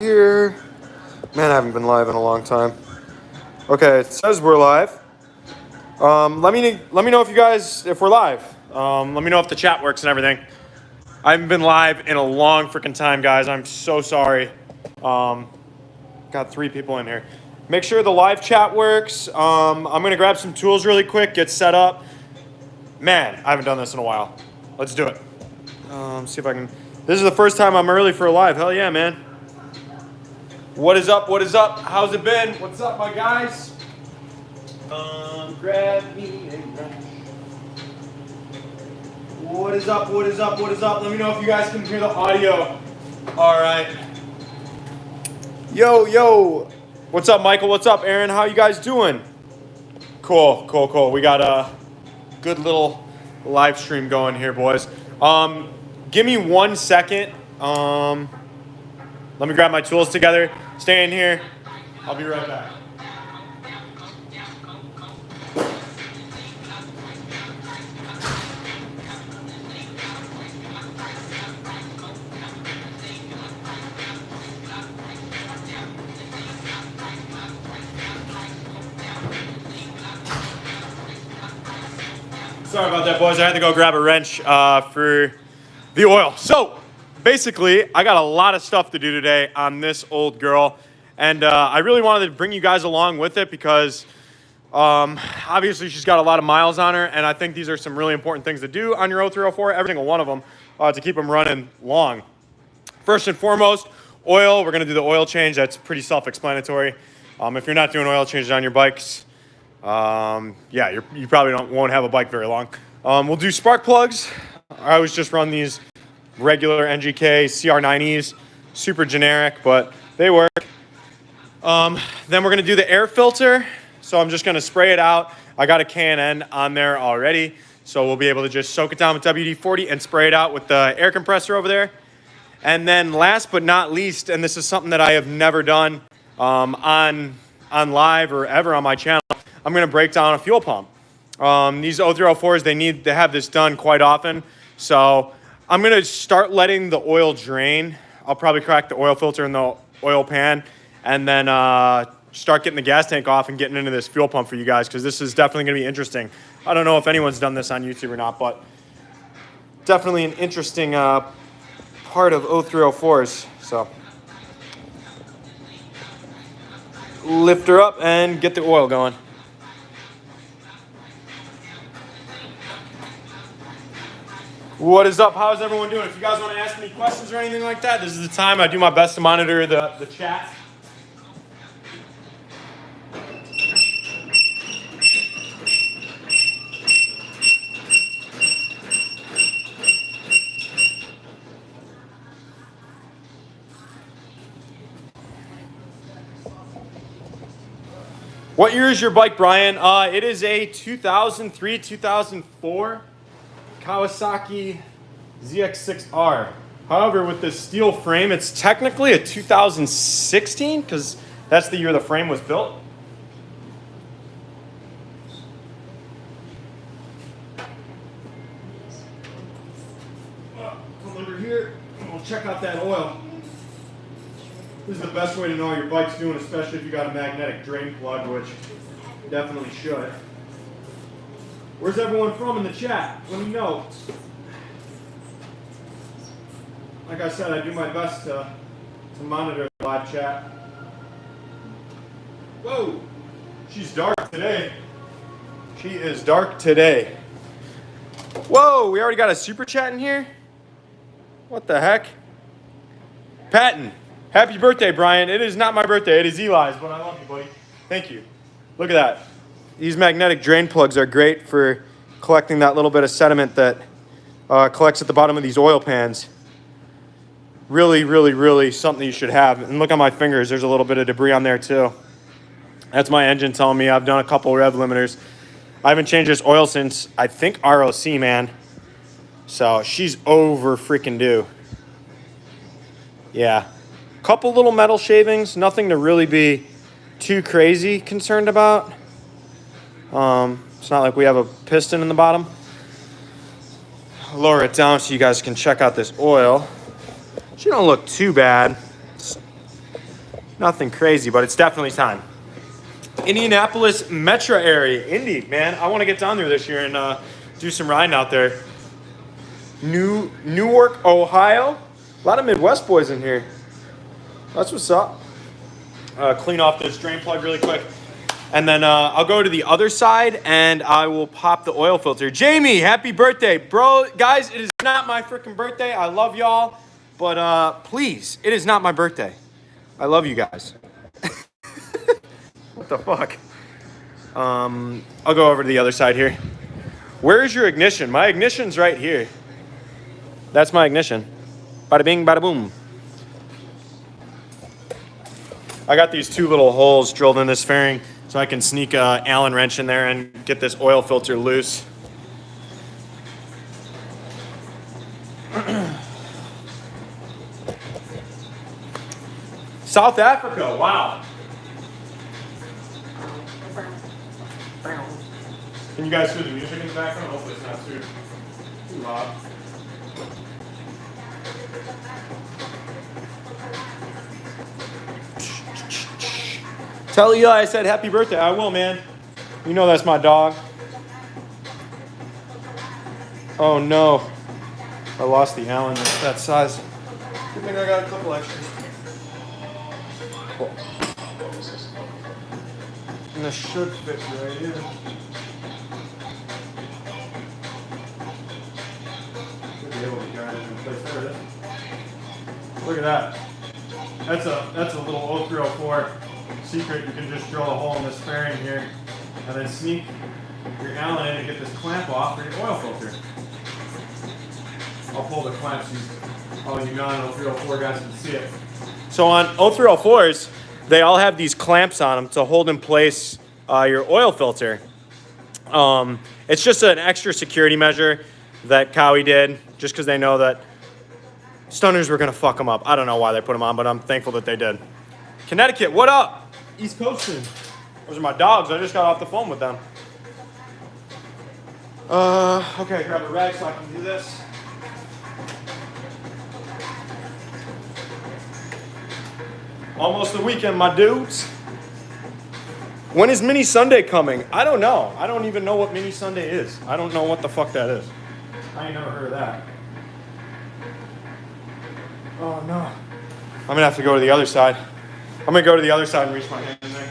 Here. Man, I haven't been live in a long time. Okay, it says we're live. Let me know if you guys, if we're live. Let me know if the chat works and everything. I haven't been live in a long freaking time, guys. I'm so sorry. Got 3 people in here. Make sure the live chat works. I'm gonna grab some tools really quick, get set up. Man, I haven't done this in a while. Let's do it. See if I can. This is the first time I'm early for a live. Hell yeah, man. What is up? What is up? How's it been? What's up, my guys? Grab me a wrench. What is up? What is up? What is up? Let me know if you guys can hear the audio. All right. Yo, yo. What's up, Michael? What's up, Aaron? How you guys doing? Cool, cool, cool. We got a good little live stream going here, boys. Give me 1 second. Let me grab my tools together. Stay in here. I'll be right back. Sorry about that, boys. I had to go grab a wrench for the oil. So, basically, I got a lot of stuff to do today on this old girl. And I really wanted to bring you guys along with it because obviously she's got a lot of miles on her. And I think these are some really important things to do on your 0304, every single one of them, to keep them running long. First and foremost, oil. We're going to do the oil change. That's pretty self-explanatory. If you're not doing oil changes on your bikes, yeah, you probably won't have a bike very long. We'll do spark plugs. I always just run these regular NGK CR90s, super generic, but they work. Then we're gonna do the air filter. So I'm just gonna spray it out. I got a K&N on there already, so we'll be able to just soak it down with WD-40 and spray it out with the air compressor over there. And then last but not least, and this is something that I have never done on live or ever on my channel, I'm gonna break down a fuel pump. These 0304s, they need to have this done quite often. So I'm gonna start letting the oil drain. I'll probably crack the oil filter in the oil pan and then start getting the gas tank off and getting into this fuel pump for you guys because this is definitely gonna be interesting. I don't know if anyone's done this on YouTube or not, but definitely an interesting part of 0304s. So lift her up and get the oil going. What is up? How's everyone doing? If you guys want to ask me questions or anything like that, this is the time. I do my best to monitor the chat. What year is your bike, Brian? It is a 2003, 2004. Kawasaki ZX6R. However, with this steel frame, it's technically a 2016 because that's the year the frame was built. Come under here and we'll check out that oil. This is the best way to know how your bike's doing, especially if you got a magnetic drain plug, which you definitely should. Where's everyone from in the chat? Let me know. Like I said, I do my best to monitor the live chat. Whoa! She's dark today. She is dark today. Whoa! We already got a super chat in here? What the heck? Patton. Happy birthday, Brian. It is not my birthday. It is Eli's, but I love you, buddy. Thank you. Look at that. These magnetic drain plugs are great for collecting that little bit of sediment that collects at the bottom of these oil pans. Really, really, really something you should have. And look at my fingers. There's a little bit of debris on there too. That's my engine telling me I've done a couple rev limiters. I haven't changed this oil since, I think, ROC, man. So she's over freaking due. Yeah. Couple little metal shavings. Nothing to really be too crazy concerned about. It's not like we have a piston in the bottom. Lower it down so you guys can check out this oil. She don't look too bad. Nothing crazy, but it's definitely time. Indianapolis metro area. Indy, man. I want to get down there this year and do some riding out there. Newark, Ohio. A lot of Midwest boys in here. That's what's up. Clean off this drain plug really quick. And then I'll go to the other side and I will pop the oil filter. Jamie, happy birthday. Bro, guys, it is not my freaking birthday. I love y'all. But please, it is not my birthday. I love you guys. What the fuck? I'll go over to the other side here. Where is your ignition? My ignition's right here. That's my ignition. Bada bing, bada boom. I got these two little holes drilled in this fairing so I can sneak a Allen wrench in there and get this oil filter loose. South Africa, wow. Can you guys hear the music in the background? Hopefully it's not too loud. Tell Eli I said happy birthday. I will, man. You know that's my dog. Oh no. I lost the Allen that size. Good thing I got a couple extras. Cool. And this should fit right in. Should be able to guide it in place. There it is. Look at that. That's a little 0304 secret. You can just drill a hole in this fairing here and then sneak your Allen in and get this clamp off for your oil filter. I'll pull the clamp so all you non-0304 guys can see it. So on 0304s, they all have these clamps on them to hold in place your oil filter. It's just an extra security measure that Cowie did just because they know that stunners were going to fuck them up. I don't know why they put them on, but I'm thankful that they did. Connecticut, what up? East Coasting. Those are my dogs. I just got off the phone with them. Okay, grab a rag so I can do this. Almost the weekend, my dudes. When is Mini Sunday coming? I don't know. I don't even know what Mini Sunday is. I don't know what the fuck that is. I ain't never heard of that. Oh no. I'm gonna have to go to the other side. I'm gonna go to the other side and reach my hand in there.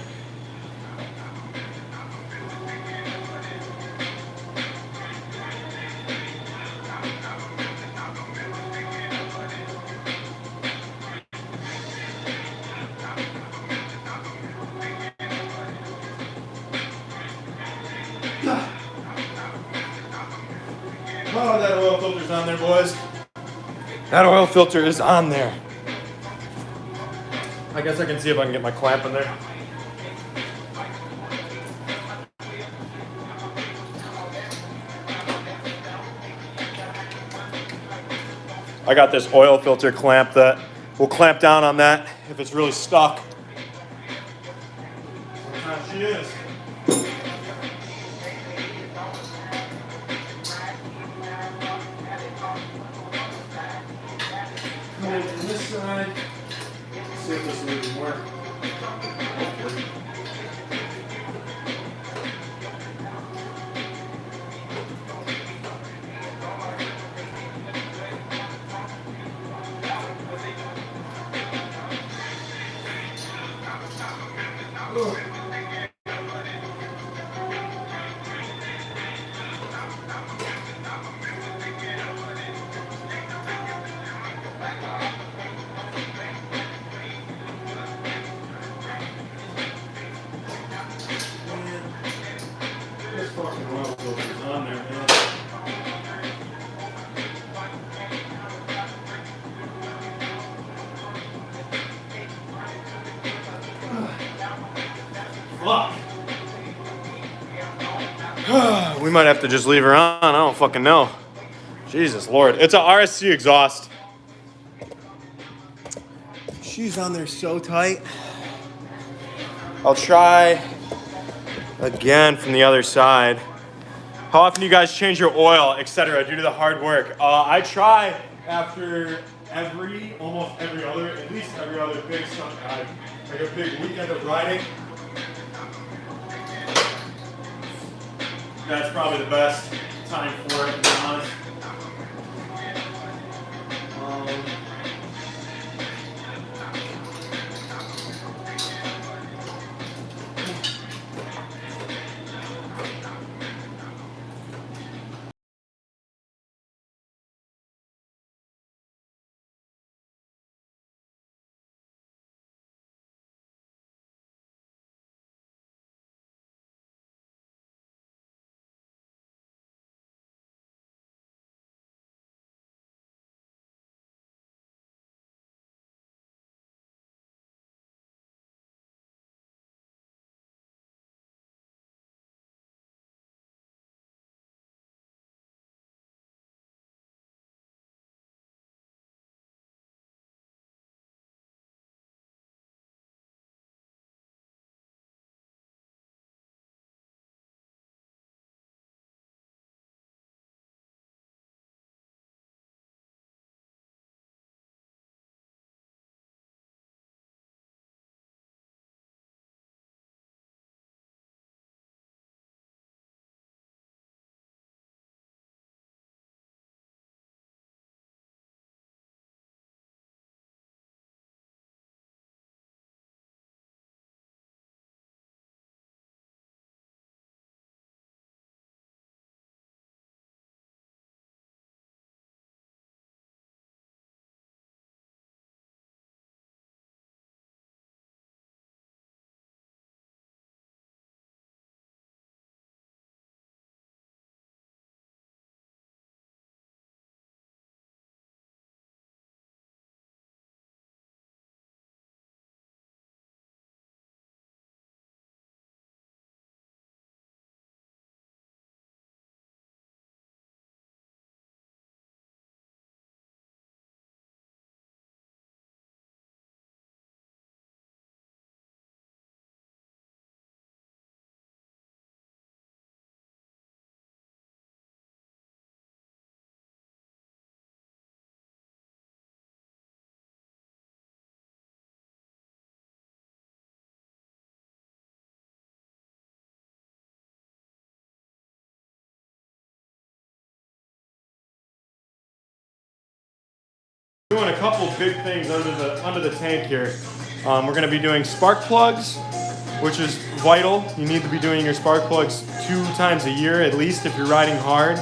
Oh, that oil filter's on there, boys. That oil filter is on there. I guess I can see if I can get my clamp in there. I got this oil filter clamp that will clamp down on that if it's really stuck. Sometimes she is. Come in from this side. See if this will even work. Fuck. We might have to just leave her on. I don't fucking know. Jesus Lord. It's a RSC exhaust. She's on there so tight. I'll try again from the other side. How often do you guys change your oil, etc., due to the hard work? I try after almost every other, at least every other big stunt guy, like a big weekend of riding. That's probably the best time for it, to be honest. Doing a couple big things under the tank here. We're going to be doing spark plugs, which is vital. You need to be doing your spark plugs 2 times a year at least if you're riding hard,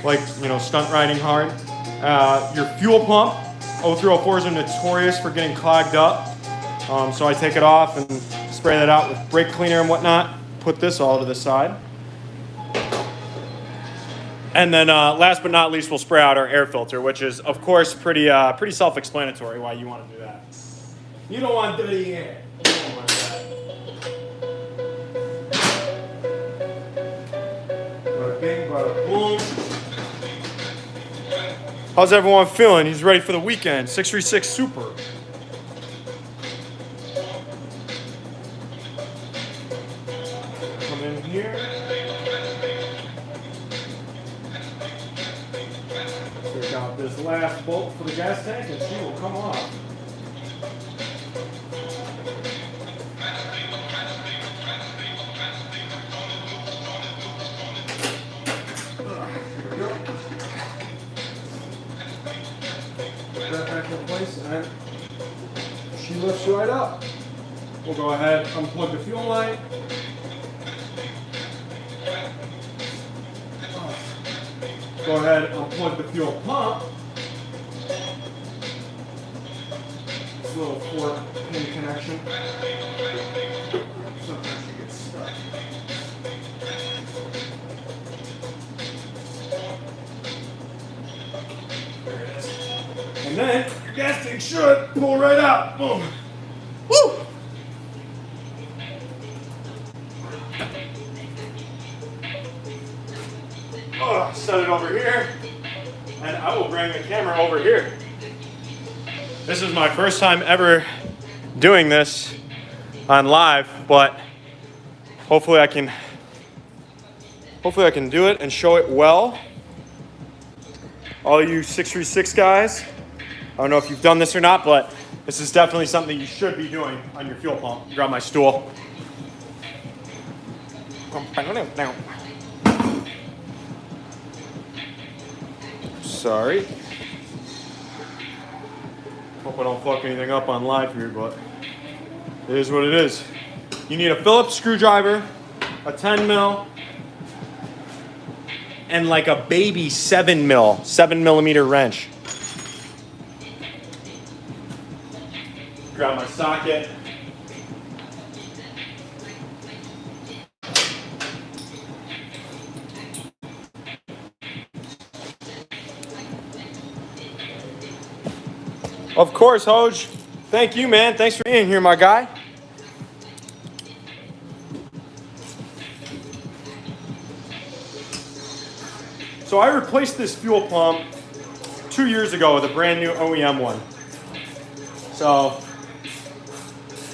like stunt riding hard. Your fuel pump, 0304s are notorious for getting clogged up, so I take it off and spray that out with brake cleaner and whatnot. Put this all to the side. And then last but not least, we'll spray out our air filter, which is, of course, pretty self-explanatory why you want to do that. You don't want dirty air. You don't want that. Bada bing, bada boom. How's everyone feeling? He's ready for the weekend. 636 Super. Come in here. Take out this last bolt for the gas tank and she will come off. Here we go. Put that back in place and she lifts right up. We'll go ahead, unplug the fuel line. Go ahead, unplug the fuel pump. This little 4-pin connection. Sometimes she gets stuck. There it is. And then your gas tank should pull right out. Boom. Woo! Set it over here, and I will bring the camera over here. This is my first time ever doing this on live, but hopefully I can do it and show it well. All you 636 guys, don't know if you've done this or not, but this is definitely something you should be doing on your fuel pump. Grab my stool. Sorry. Hope I don't fuck anything up on live here, but it is what it is. You need a Phillips screwdriver, a 10 mil, and like a baby 7 millimeter wrench. Grab my socket. Of course, Hoj. Thank you, man. Thanks for being here, my guy. So I replaced this fuel pump 2 years ago with a brand new OEM one. So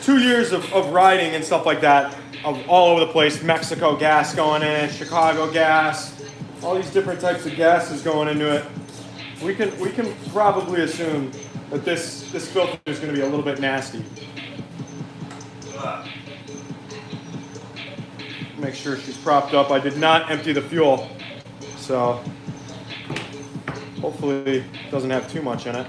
2 years of riding and stuff like that, of all over the place. Mexico gas going in it, Chicago gas, all these different types of gases going into it. We can probably assume that this filter is going to be a little bit nasty. Make sure she's propped up. I did not empty the fuel, so hopefully it doesn't have too much in it.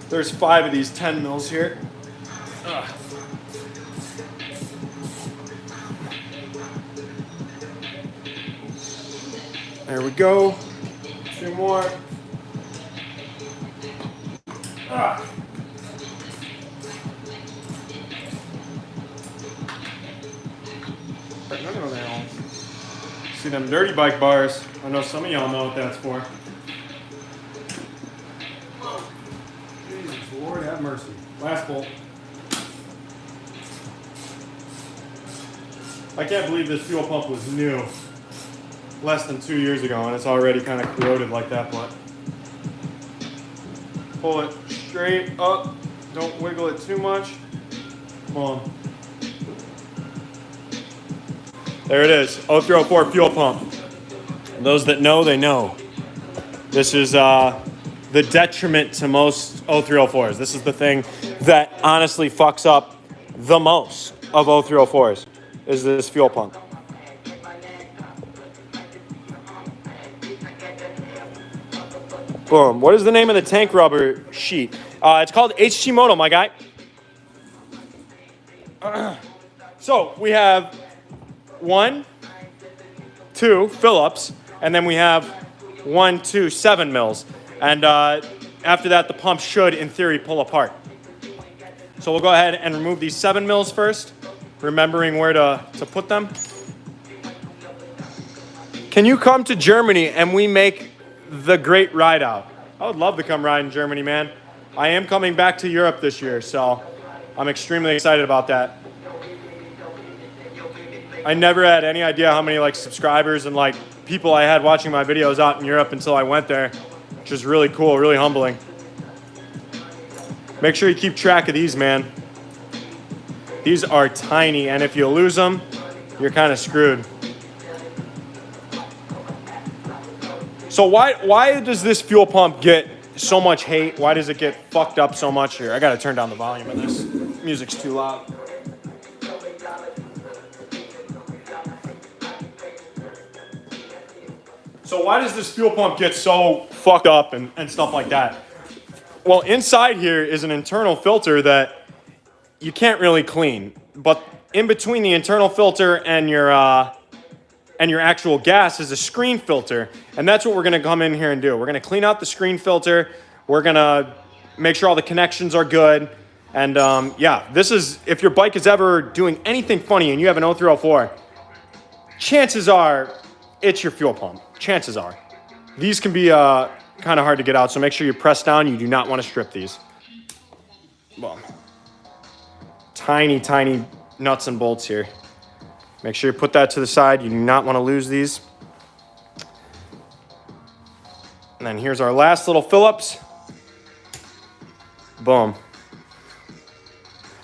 There's 5 of these 10 mils here. Ugh. There we go. 2 more. Ah. See them dirty bike bars? I know some of y'all know what that's for. Jesus, Lord have mercy. Last bolt. I can't believe this fuel pump was new. Less than 2 years ago, and it's already kind of corroded like that, but pull it straight up. Don't wiggle it too much. Come on. There it is, 0304 fuel pump. Those that know, they know. This is the detriment to most 0304s. This is the thing that honestly fucks up the most of 0304s, is this fuel pump. Boom. What is the name of the tank rubber sheet? It's called HT Moto, my guy. So we have 1, 2 Phillips, and then we have 1, 2, 7 mils. And after that, the pump should, in theory, pull apart. So we'll go ahead and remove these 7 mils first, remembering where to put them. Can you come to Germany and we make the great ride out? I would love to come ride in Germany, man. I am coming back to Europe this year, so I'm extremely excited about that. I never had any idea how many subscribers and people I had watching my videos out in Europe until I went there, which is really cool, really humbling. Make sure you keep track of these, man. These are tiny, and if you lose them, you're kind of screwed. So why does this fuel pump get so much hate? Why does it get fucked up so much here? I gotta turn down the volume of this. Music's too loud. So why does this fuel pump get so fucked up and stuff like that? Well, inside here is an internal filter that you can't really clean. But in between the internal filter and your actual gas is a screen filter, and that's what we're gonna come in here and do. We're gonna clean out the screen filter. We're gonna make sure all the connections are good. And yeah, this is, if your bike is ever doing anything funny and you have an 0304, chances are it's your fuel pump. Chances are. These can be kind of hard to get out, so make sure you press down. You do not want to strip these. Well, tiny, tiny nuts and bolts here. Make sure you put that to the side. You do not want to lose these. And then here's our last little Phillips. Boom.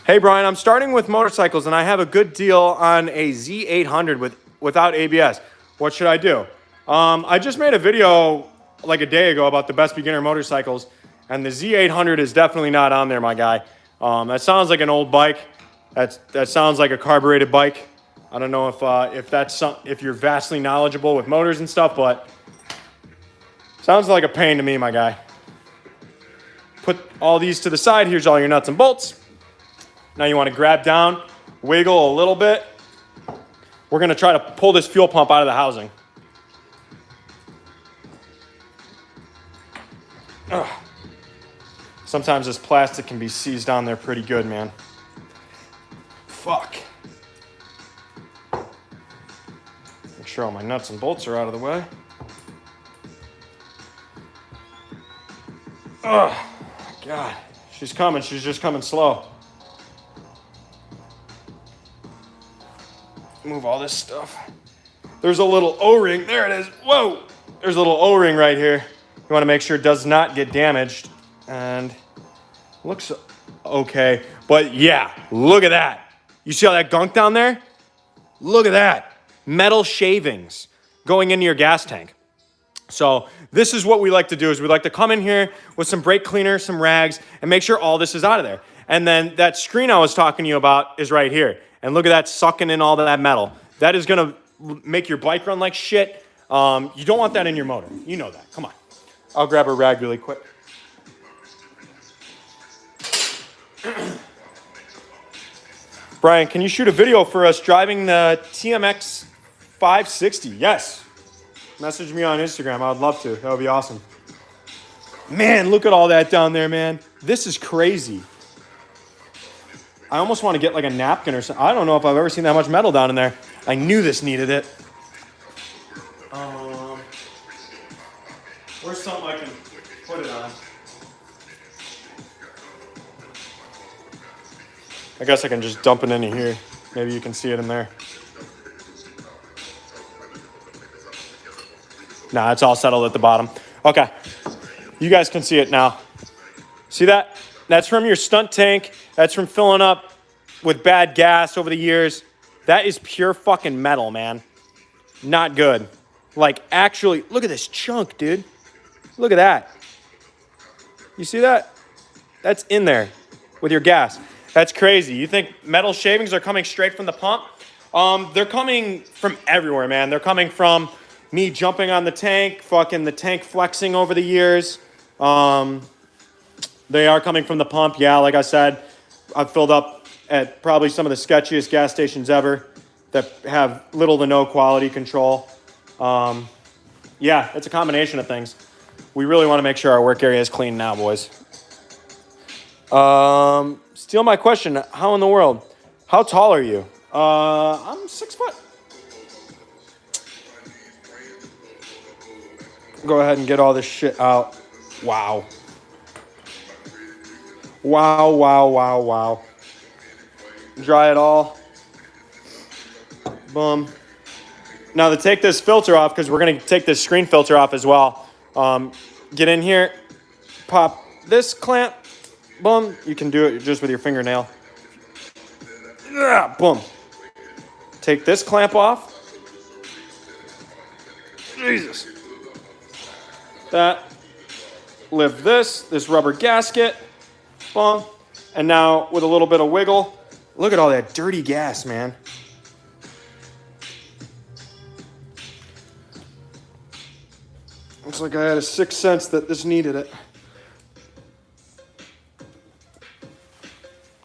Hey Brian, I'm starting with motorcycles and I have a good deal on a Z800 without ABS. What should I do? I just made a video like a day ago about the best beginner motorcycles, and the Z800 is definitely not on there, my guy. That sounds like an old bike. That sounds like a carbureted bike. I don't know if you're vastly knowledgeable with motors and stuff, but sounds like a pain to me, my guy. Put all these to the side. Here's all your nuts and bolts. Now you want to grab down, wiggle a little bit. We're going to try to pull this fuel pump out of the housing. Ugh. Sometimes this plastic can be seized on there pretty good, man. Fuck. Make sure all my nuts and bolts are out of the way. Oh, God. She's coming. She's just coming slow. Move all this stuff. There's a little O-ring. There it is. Whoa. There's a little O-ring right here. You want to make sure it does not get damaged. And looks okay. But yeah, look at that. You see all that gunk down there? Look at that. Metal shavings going into your gas tank. So this is what we like to do, is we like to come in here with some brake cleaner, some rags, and make sure all this is out of there. And then that screen I was talking to you about is right here. And look at that sucking in all that metal. That is going to make your bike run like shit. You don't want that in your motor. You know that. Come on. I'll grab a rag really quick. Brian, can you shoot a video for us driving the TMX 560? Yes. Message me on Instagram. I would love to. That would be awesome. Man, look at all that down there, man. This is crazy. I almost want to get like a napkin or something. I don't know if I've ever seen that much metal down in there. I knew this needed it. Where's something I can put it on? I guess I can just dump it into here. Maybe you can see it in there. Nah, it's all settled at the bottom. Okay, you guys can see it now. See that? That's from your stunt tank. That's from filling up with bad gas over the years. That is pure fucking metal, man. Not good. Like, actually, look at this chunk, dude. Look at that. You see that? That's in there with your gas. That's crazy. You think metal shavings are coming straight from the pump? They're coming from everywhere, man. They're coming from me jumping on the tank, fucking the tank flexing over the years. They are coming from the pump. Yeah, like I said, I've filled up at probably some of the sketchiest gas stations ever that have little to no quality control. Yeah, it's a combination of things. We really want to make sure our work area is clean now, boys. Steal my question. How in the world? How tall are you? I'm 6 foot. Go ahead and get all this shit out. Wow. Wow, wow, wow, wow. Dry it all. Boom. Now to take this filter off, because we're going to take this screen filter off as well. Get in here, pop this clamp. Boom. You can do it just with your fingernail. Boom. Take this clamp off. Jesus. That. Lift this rubber gasket. Boom. And now with a little bit of wiggle, look at all that dirty gas, man. Looks like I had a sixth sense that this needed it.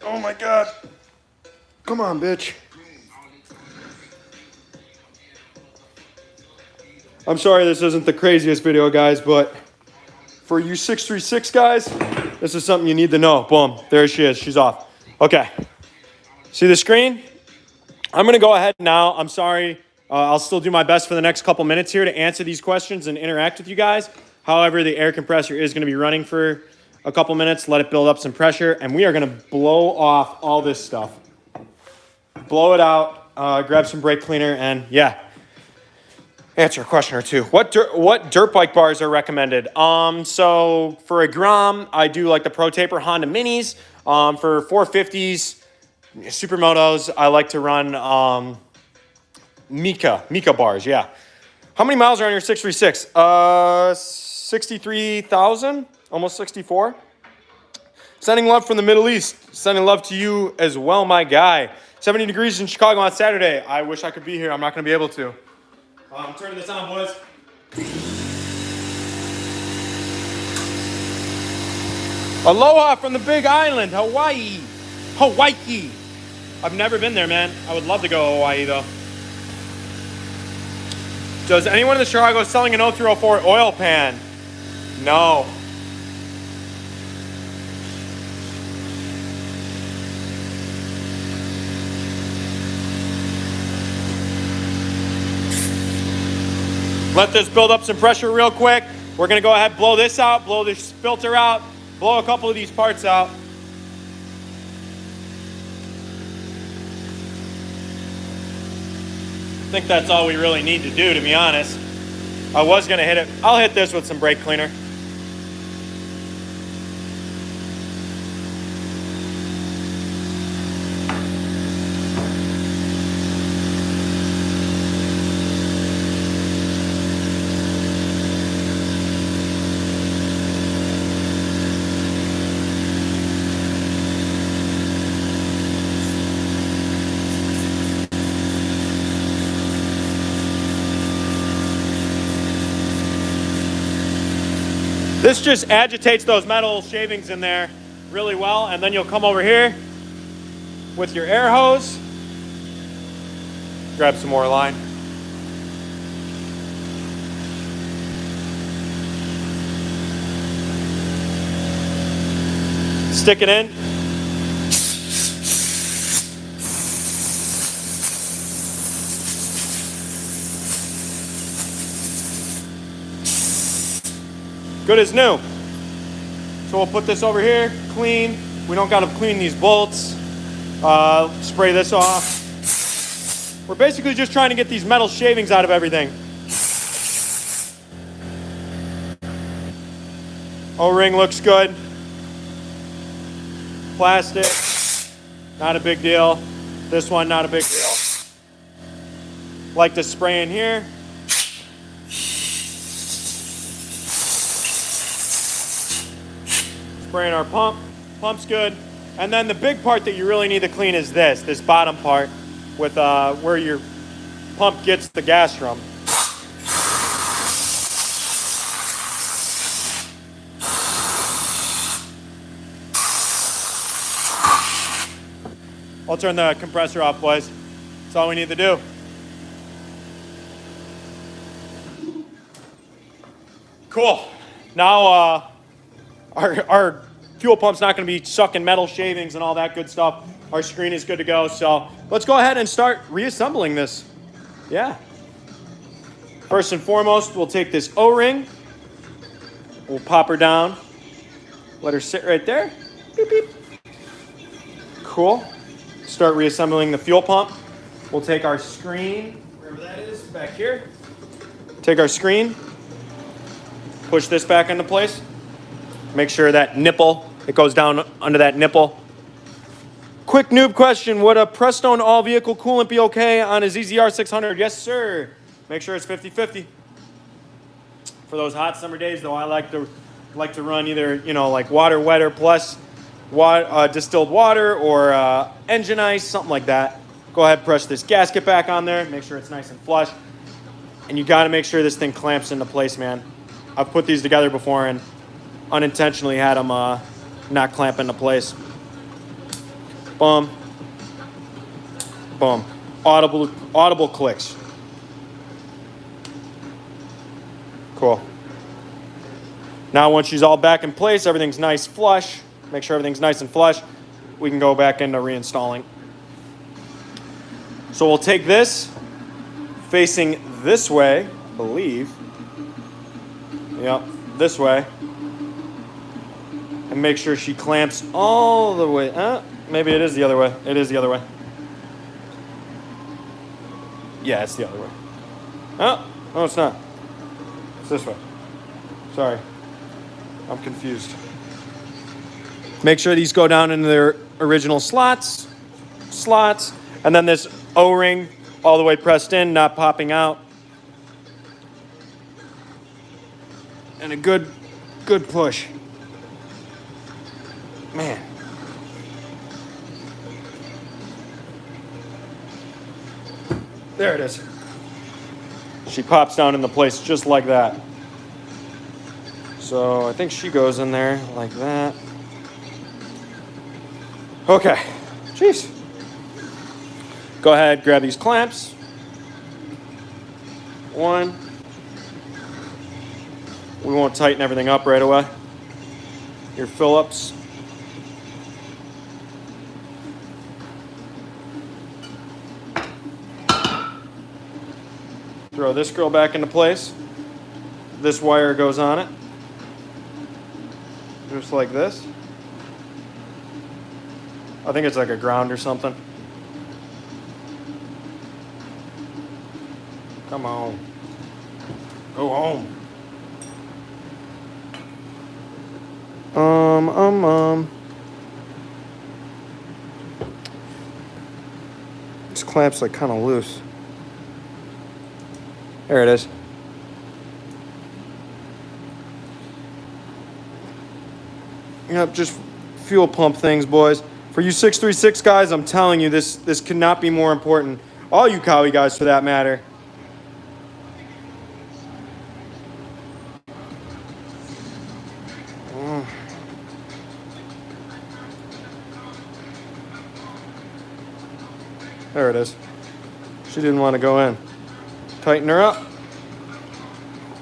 Oh my God. Come on, bitch. I'm sorry this isn't the craziest video, guys, but for you 636 guys, this is something you need to know. Boom. There she is. She's off. Okay. See the screen? I'm going to go ahead now. I'm sorry. I'll still do my best for the next couple minutes here to answer these questions and interact with you guys. However, the air compressor is going to be running for a couple minutes. Let it build up some pressure, and we are going to blow off all this stuff. Blow it out, grab some brake cleaner, and yeah, answer a question or two. What dirt bike bars are recommended? So for a Grom, I do like the Pro Taper Honda Minis. For 450s, Supermotos, I like to run Mika bars, yeah. How many miles are on your 636? 63,000, almost 64. Sending love from the Middle East. Sending love to you as well, my guy. 70 degrees in Chicago on Saturday. I wish I could be here. I'm not going to be able to. I'm turning this on, boys. Aloha from the Big Island, Hawaii. Hawaii. I've never been there, man. I would love to go to Hawaii, though. Does anyone in the Chicago selling an 0304 oil pan? No. Let this build up some pressure real quick. We're gonna go ahead, blow this out, blow this filter out, blow a couple of these parts out. I think that's all we really need to do, to be honest. I was gonna hit it. I'll hit this with some brake cleaner. This just agitates those metal shavings in there really well, and then you'll come over here with your air hose, grab some more line. Stick it in. Good as new. So we'll put this over here, clean. We don't gotta clean these bolts. Spray this off. We're basically just trying to get these metal shavings out of everything. O-ring looks good. Plastic, not a big deal. This one, not a big deal. Like to spray in here. Spraying our pump. Pump's good. And then the big part that you really need to clean is this bottom part with where your pump gets the gas from. I'll turn the compressor off, boys. That's all we need to do. Cool. Now, our fuel pump's not going to be sucking metal shavings and all that good stuff. Our screen is good to go. So let's go ahead and start reassembling this. Yeah. First and foremost, we'll take this O-ring. We'll pop her down. Let her sit right there. Beep, beep. Cool. Start reassembling the fuel pump. We'll take our screen, wherever that is, back here. Take our screen. Push this back into place. Make sure that nipple, it goes down under that nipple. Quick noob question, would a Prestone all-vehicle coolant be okay on a ZZR 600? Yes, sir. Make sure it's 50-50. For those hot summer days, though, I like to run either, like water wetter plus distilled water or engine ice, something like that. Go ahead, press this gasket back on there. Make sure it's nice and flush. And you got to make sure this thing clamps into place, man. I've put these together before and unintentionally had them not clamp into place. Boom. Boom. Audible clicks. Cool. Now once she's all back in place, everything's nice flush. Make sure everything's nice and flush. We can go back into reinstalling. So we'll take this facing this way, I believe. Yep, this way. And make sure she clamps all the way. Maybe it is the other way. It is the other way. Yeah, it's the other way. Oh, no, it's not. It's this way. Sorry. I'm confused. Make sure these go down into their original slots. slots, and then this O-ring all the way pressed in, not popping out. And a good push. Man. There it is. She pops down into place just like that. So I think she goes in there like that. Okay. Jeez. Go ahead, grab these clamps. One. We won't tighten everything up right away. Your Phillips. Throw this girl back into place. This wire goes on it. Just like this. I think it's like a ground or something. Come on. Go home. This clamp's like kind of loose. There it is. Yep, just fuel pump things, boys. For you 636 guys, I'm telling you, this could not be more important. All you Cowie guys, for that matter. There it is. She didn't want to go in. Tighten her up.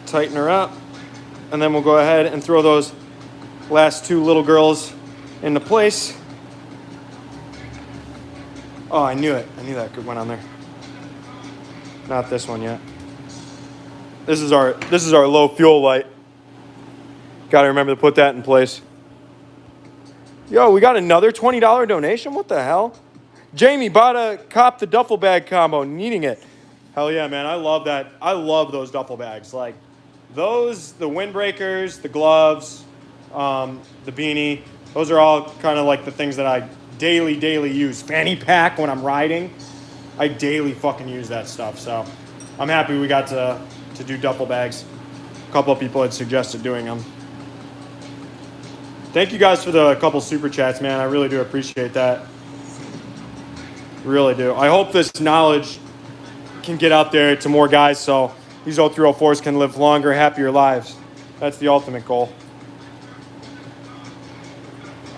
Tighten her up. And then we'll go ahead and throw those last two little girls into place. Oh, I knew it. I knew that went on there. Not this one yet. This is our low fuel light. Got to remember to put that in place. Yo, we got another $20 donation? What the hell? Jamie bought a cop the duffel bag combo, needing it. Hell yeah, man. I love that. I love those duffel bags. Like those, the windbreakers, the gloves, the beanie. Those are all kind of like the things that I daily use. Fanny pack when I'm riding. I daily fucking use that stuff. So I'm happy we got to do duffel bags. A couple of people had suggested doing them. Thank you guys for the couple super chats, man. I really do appreciate that. Really do. I hope this knowledge can get out there to more guys so these 0304s can live longer, happier lives. That's the ultimate goal.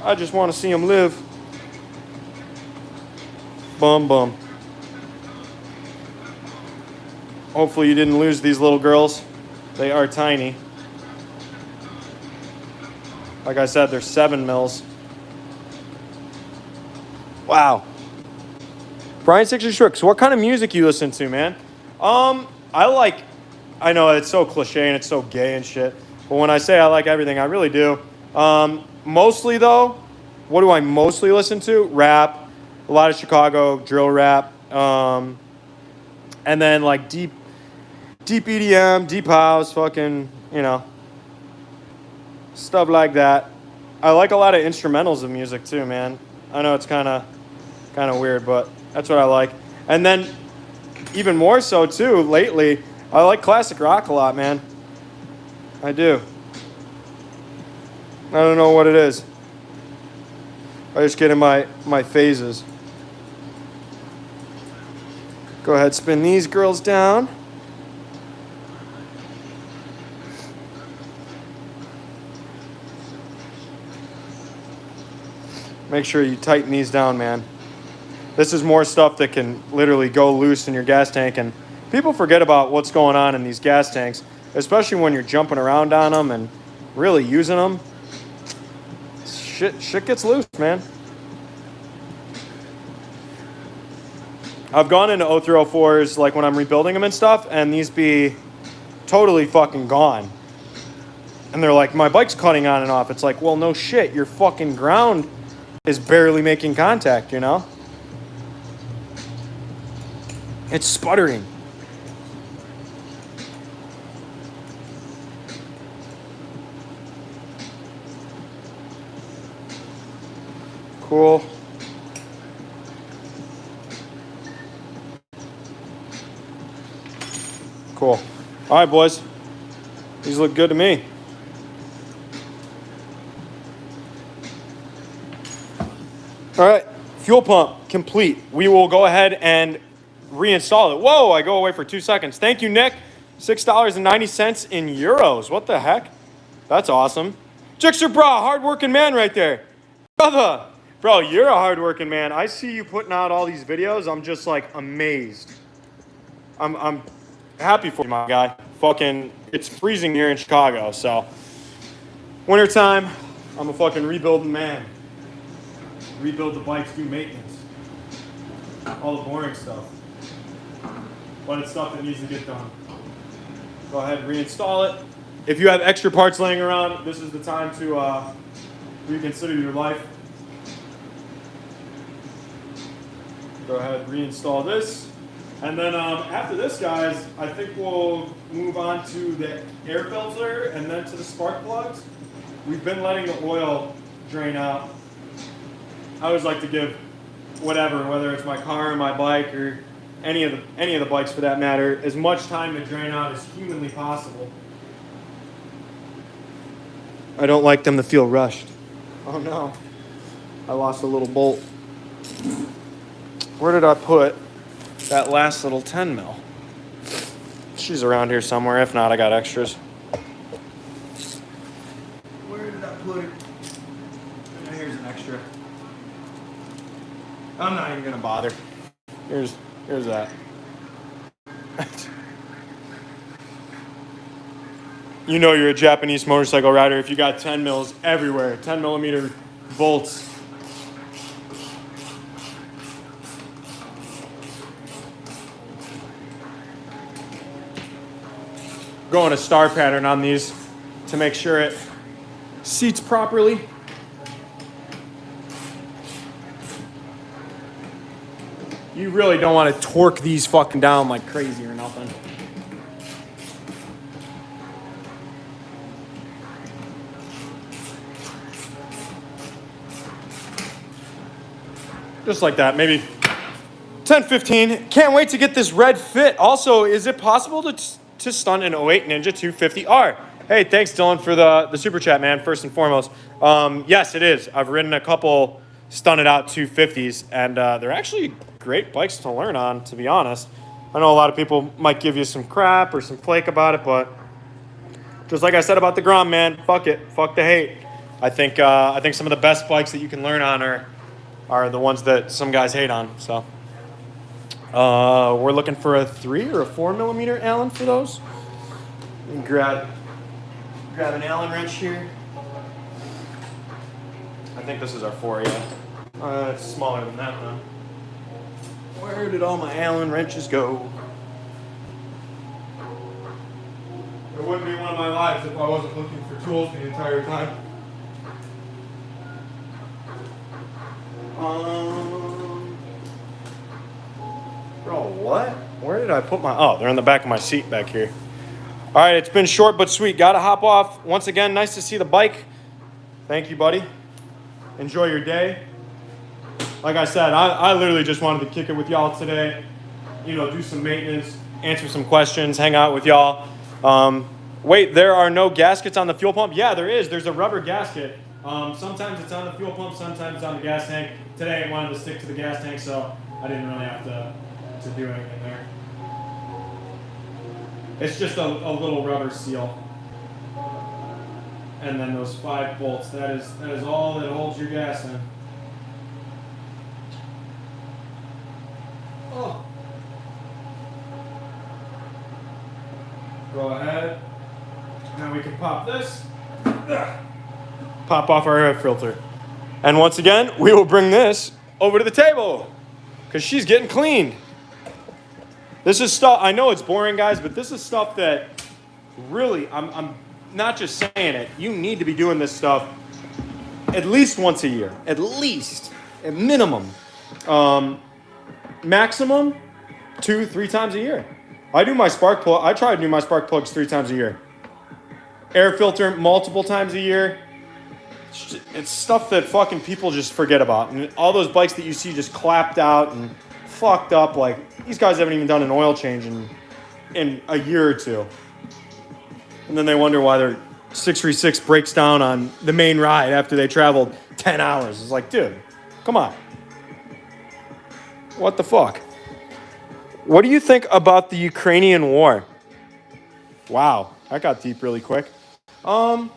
I just want to see them live. Bum. Hopefully you didn't lose these little girls. They are tiny. Like I said, they're 7 mils. Wow. Brian 66, what kind of music you listen to, man? I know it's so cliche and it's so gay and shit, but when I say I like everything, I really do. Mostly though, what do I mostly listen to? Rap, a lot of Chicago drill rap, and then like deep EDM, deep house, fucking, you know, stuff like that. I like a lot of instrumentals of music too, man. I know it's kind of weird, but that's what I like. And then even more so too lately, I like classic rock a lot, man. I do. I don't know what it is. I just get in my phases. Go ahead, spin these girls down. Make sure you tighten these down, man. This is more stuff that can literally go loose in your gas tank, and people forget about what's going on in these gas tanks, especially when you're jumping around on them and really using them. Shit gets loose, man. I've gone into 0304s like when I'm rebuilding them and stuff, and these be totally fucking gone. And they're like, my bike's cutting on and off. It's like, well, no shit, your fucking ground is barely making contact, you know? It's sputtering. Cool. Cool. All right, boys. These look good to me. All right, fuel pump complete. We will go ahead and reinstall it. Whoa, I go away for 2 seconds. Thank you, Nick. $6.90 in euros. What the heck? That's awesome. Jixer Bra, hardworking man right there. Brother, bro, you're a hardworking man. I see you putting out all these videos. I'm just like amazed. I'm happy for you, my guy. Fucking, it's freezing here in Chicago, so wintertime, I'm a fucking rebuilding man. Rebuild the bikes, do maintenance. All the boring stuff. But it's stuff that needs to get done. Go ahead and reinstall it. If you have extra parts laying around, this is the time to reconsider your life. Go ahead and reinstall this. And then after this, guys, I think we'll move on to the air filter and then to the spark plugs. We've been letting the oil drain out. I always like to give whatever, whether it's my car or my bike or any of the bikes for that matter, as much time to drain out as humanly possible. I don't like them to feel rushed. Oh no, I lost a little bolt. Where did I put that last little 10 mil? She's around here somewhere. If not, I got extras. Where did I put it? Here's an extra. I'm not even gonna bother. Here's that. You know you're a Japanese motorcycle rider if you got 10 mils everywhere, 10 millimeter bolts. Going a star pattern on these to make sure it seats properly. You really don't want to torque these fucking down like crazy or nothing. Just like that, maybe 10, 15. Can't wait to get this red fit. Also, is it possible to stun an 08 Ninja 250R? Hey, thanks Dylan for the super chat, man, first and foremost. Yes, it is. I've ridden a couple stunted out 250s, and they're actually great bikes to learn on, to be honest. I know a lot of people might give you some crap or some flake about it, but just like I said about the Grom, man, fuck it. Fuck the hate. I think some of the best bikes that you can learn on are the ones that some guys hate on. So we're looking for a 3 or a 4 millimeter Allen for those. And grab an Allen wrench here. I think this is our 4, yeah. It's smaller than that though. Where did all my Allen wrenches go? It wouldn't be one of my lives if I wasn't looking for tools the entire time. Bro, what? Where did I put my... Oh, they're in the back of my seat back here. All right, it's been short but sweet. Gotta hop off. Once again, nice to see the bike. Thank you, buddy. Enjoy your day. Like I said, I literally just wanted to kick it with y'all today. You know, do some maintenance, answer some questions, hang out with y'all. Wait, there are no gaskets on the fuel pump? Yeah, there is. There's a rubber gasket. Sometimes it's on the fuel pump, sometimes it's on the gas tank. Today I wanted to stick to the gas tank, so I didn't really have to do anything there. It's just a little rubber seal. And then those 5 bolts. That is all that holds your gas in. Oh. Go ahead. Now we can pop this. Pop off our air filter. And once again, we will bring this over to the table because she's getting cleaned. This is stuff, I know it's boring, guys, but this is stuff that really, I'm not just saying it, you need to be doing this stuff at least once a year. At least. At minimum. Maximum 2-3 times a year. I do my spark plug. I try to do my spark plugs 3 times a year. Air filter multiple times a year. It's stuff that fucking people just forget about. And all those bikes that you see just clapped out and fucked up, like these guys haven't even done an oil change in in a year or two. And then they wonder why their 636 breaks down on the main ride after they traveled 10 hours. It's like, dude, come on. What the fuck? What do you think about the Ukrainian war? Wow, that got deep really quick. Man,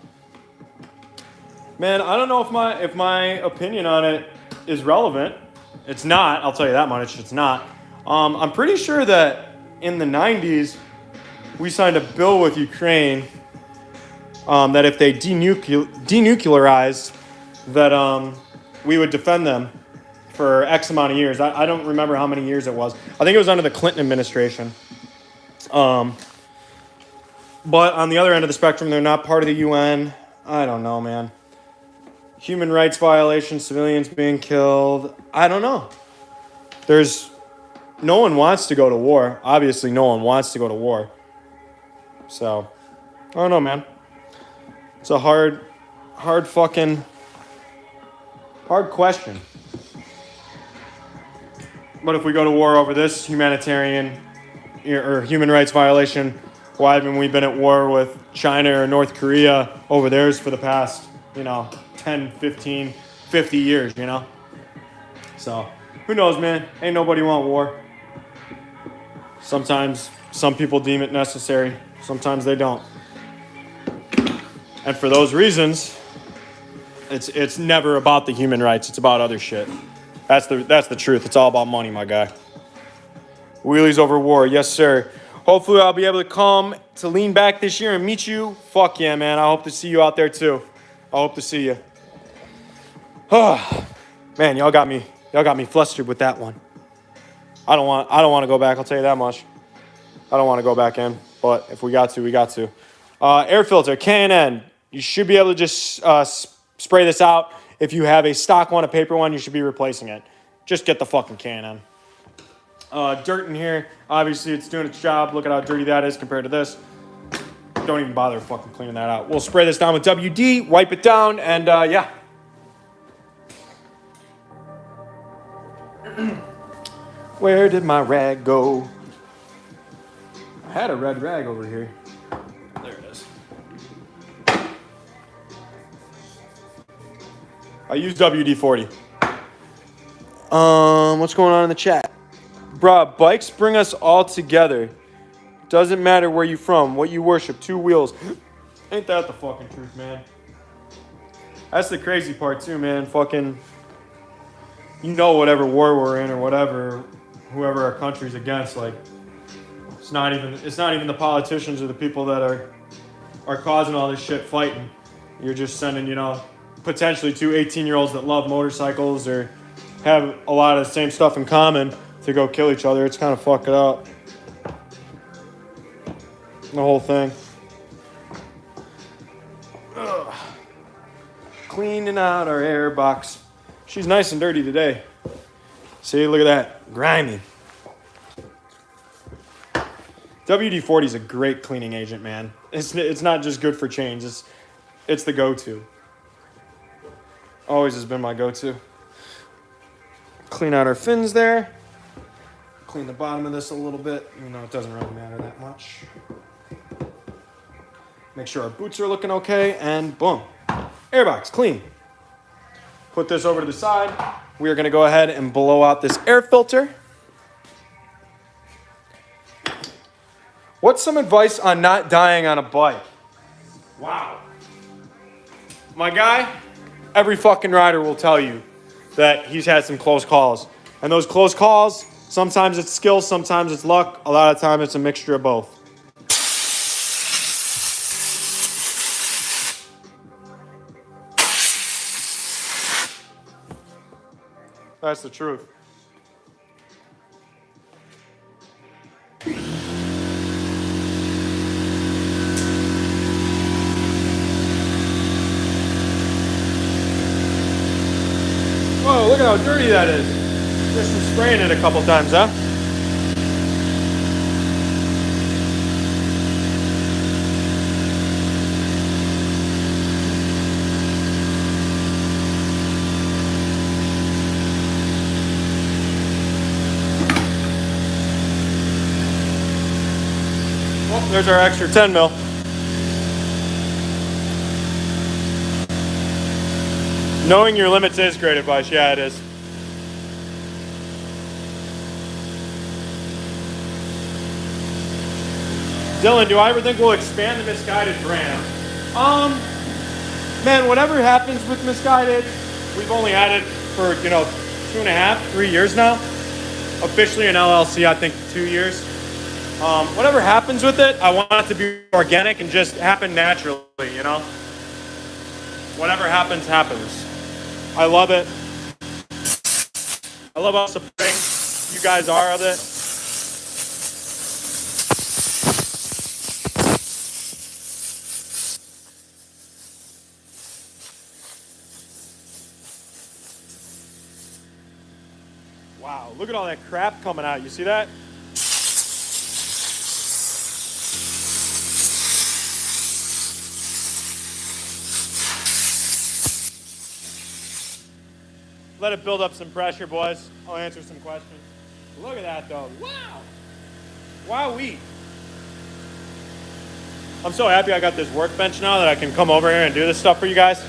I don't know if my opinion on it is relevant. It's not, I'll tell you that much, it's not. I'm pretty sure that in the 90s, we signed a bill with Ukraine that if they denuclearized, that we would defend them for X amount of years. I don't remember how many years it was. I think it was under the Clinton administration. But on the other end of the spectrum, they're not part of the UN. I don't know, man. Human rights violations, civilians being killed. I don't know. No one wants to go to war. Obviously, no one wants to go to war. So, I don't know, man. It's a hard question. But if we go to war over this humanitarian or human rights violation, why haven't we been at war with China or North Korea over theirs for the past, 10, 15, 50 years, So, who knows, man? Ain't nobody want war. Sometimes some people deem it necessary. Sometimes they don't. And for those reasons, it's never about the human rights. It's about other shit. That's the truth. It's all about money, my guy. Wheelies over war. Yes, sir. Hopefully I'll be able to come to Lean Back this year and meet you. Fuck yeah, man. I hope to see you out there too. I hope to see you. Oh, man, y'all got me flustered with that one. I don't want to go back, I'll tell you that much. I don't want to go back in, but if we got to, we got to. Air filter, K&N. You should be able to just spray this out. If you have a stock one, a paper one, you should be replacing it. Just get the fucking K&N. Dirt in here. Obviously, it's doing its job. Look at how dirty that is compared to this. Don't even bother fucking cleaning that out. We'll spray this down with WD, wipe it down, and yeah. Where did my rag go? I had a red rag over here. There it is. I use WD-40. What's going on in the chat? Bruh, bikes bring us all together. Doesn't matter where you from, what you worship, 2 wheels. Ain't that the fucking truth, man? That's the crazy part too, man. Fucking, whatever war we're in or whatever, whoever our country's against, like, it's not even the politicians or the people that are causing all this shit fighting. You're just sending, potentially 2 18-year-olds that love motorcycles or have a lot of the same stuff in common to go kill each other. It's kind of fucked up. The whole thing. Ugh. Cleaning out our Airbox. She's nice and dirty today. See, look at that. Grimy. WD-40 is a great cleaning agent, man. It's not just good for chains. It's the go-to. Always has been my go-to. Clean out our fins there. Clean the bottom of this a little bit. It doesn't really matter that much. Make sure our boots are looking okay, and boom. Airbox, clean. Put this over to the side. We are going to go ahead and blow out this air filter. What's some advice on not dying on a bike? Wow. My guy, every fucking rider will tell you that he's had some close calls. And those close calls, sometimes it's skill, sometimes it's luck. A lot of times it's a mixture of both. That's the truth. Whoa, look at how dirty that is. Just from spraying it a couple times, huh? There's our extra 10 mil. Knowing your limits is great advice. Yeah, it is. Dylan, do I ever think we'll expand the Misguided brand? Man, whatever happens with Misguided, we've only had it for, 2.5, 3 years now. Officially an LLC, I think 2 years. Whatever happens with it, I want it to be organic and just happen naturally, Whatever happens, happens. I love it. I love how supporting you guys are of it. Wow, look at all that crap coming out. You see that? Let it build up some pressure, boys. I'll answer some questions. Look at that, though. Wow. Wowee. I'm so happy I got this workbench now that I can come over here and do this stuff for you guys.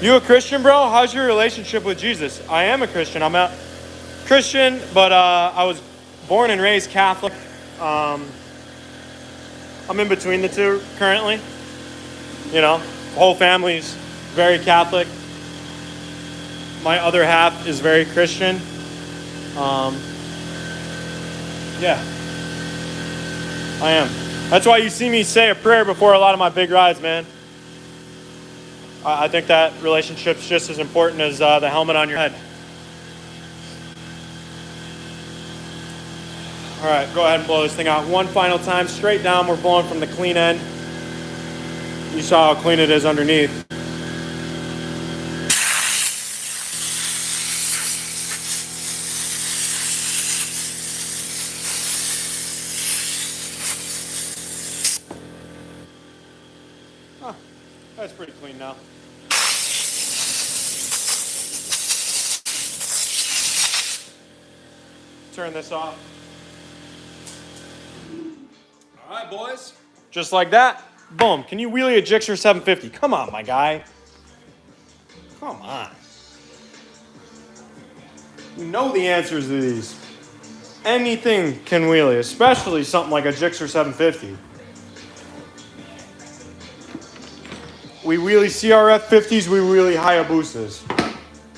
You a Christian, bro? How's your relationship with Jesus? I am a Christian. I'm a Christian, but I was born and raised Catholic. I'm in between the two currently. Whole family's very Catholic. My other half is very Christian. Yeah, I am. That's why you see me say a prayer before a lot of my big rides, man. I think that relationship's just as important as the helmet on your head. All right, go ahead and blow this thing out one final time. Straight down, we're blowing from the clean end. You saw how clean it is underneath. Huh, that's pretty clean now. Turn this off. All right, boys. Just like that. Boom. Can you wheelie a Gixxer 750? Come on, my guy. Come on. You know the answers to these. Anything can wheelie, especially something like a Gixxer 750. We wheelie CRF 50s, we wheelie Hayabusas.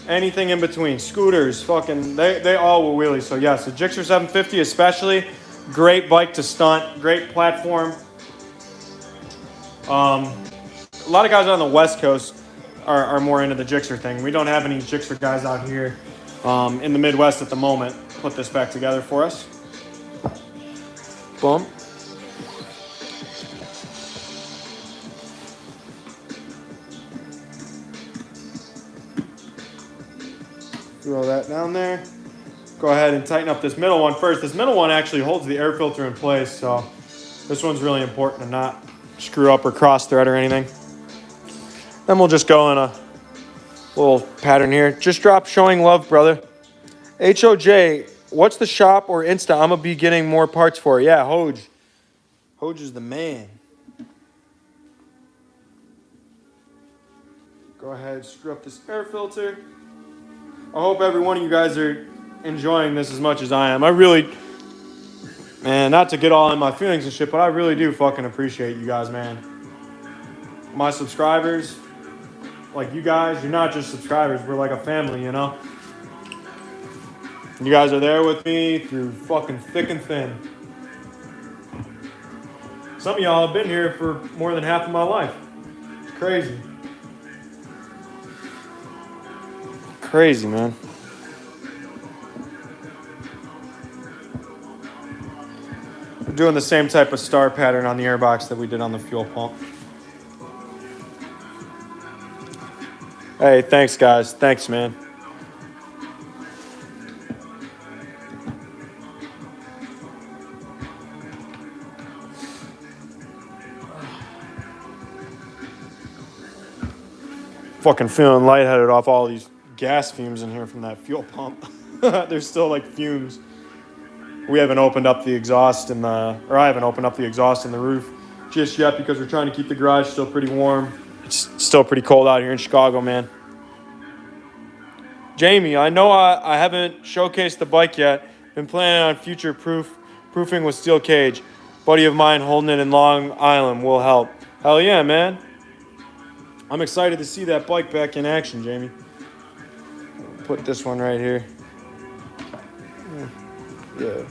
Anything in between. Scooters, fucking, they all will wheelie. So yes, the Gixxer 750 especially, great bike to stunt, great platform. A lot of guys on the West Coast are more into the Gixxer thing. We don't have any Gixxer guys out here in the Midwest at the moment. Put this back together for us. Boom. Throw that down there. Go ahead and tighten up this middle one first. This middle one actually holds the air filter in place, so this one's really important to not screw up or cross thread or anything. Then we'll just go in a little pattern here. Just drop showing love, brother. HOJ, what's the shop or Insta I'm gonna be getting more parts for? Yeah, Hoj. Hoj is the man. Go ahead, screw up this air filter. I hope every one of you guys are enjoying this as much as I am. I really, man, not to get all in my feelings and shit, but I really do fucking appreciate you guys, man. My subscribers, like you guys, you're not just subscribers, we're like a family, You guys are there with me through fucking thick and thin. Some of y'all have been here for more than half of my life. It's crazy. Crazy, man. We're doing the same type of star pattern on the airbox that we did on the fuel pump. Hey, thanks, guys. Thanks, man. Fucking feeling lightheaded off all these gas fumes in here from that fuel pump. There's still like fumes. We haven't opened up the exhaust in the, or I haven't opened up the exhaust in the roof just yet because we're trying to keep the garage still pretty warm. It's still pretty cold out here in Chicago, man. Jamie, I know I haven't showcased the bike yet. Been planning on future proofing with steel cage. Buddy of mine holding it in Long Island will help. Hell yeah, man. I'm excited to see that bike back in action, Jamie. Put this one right here. Yeah.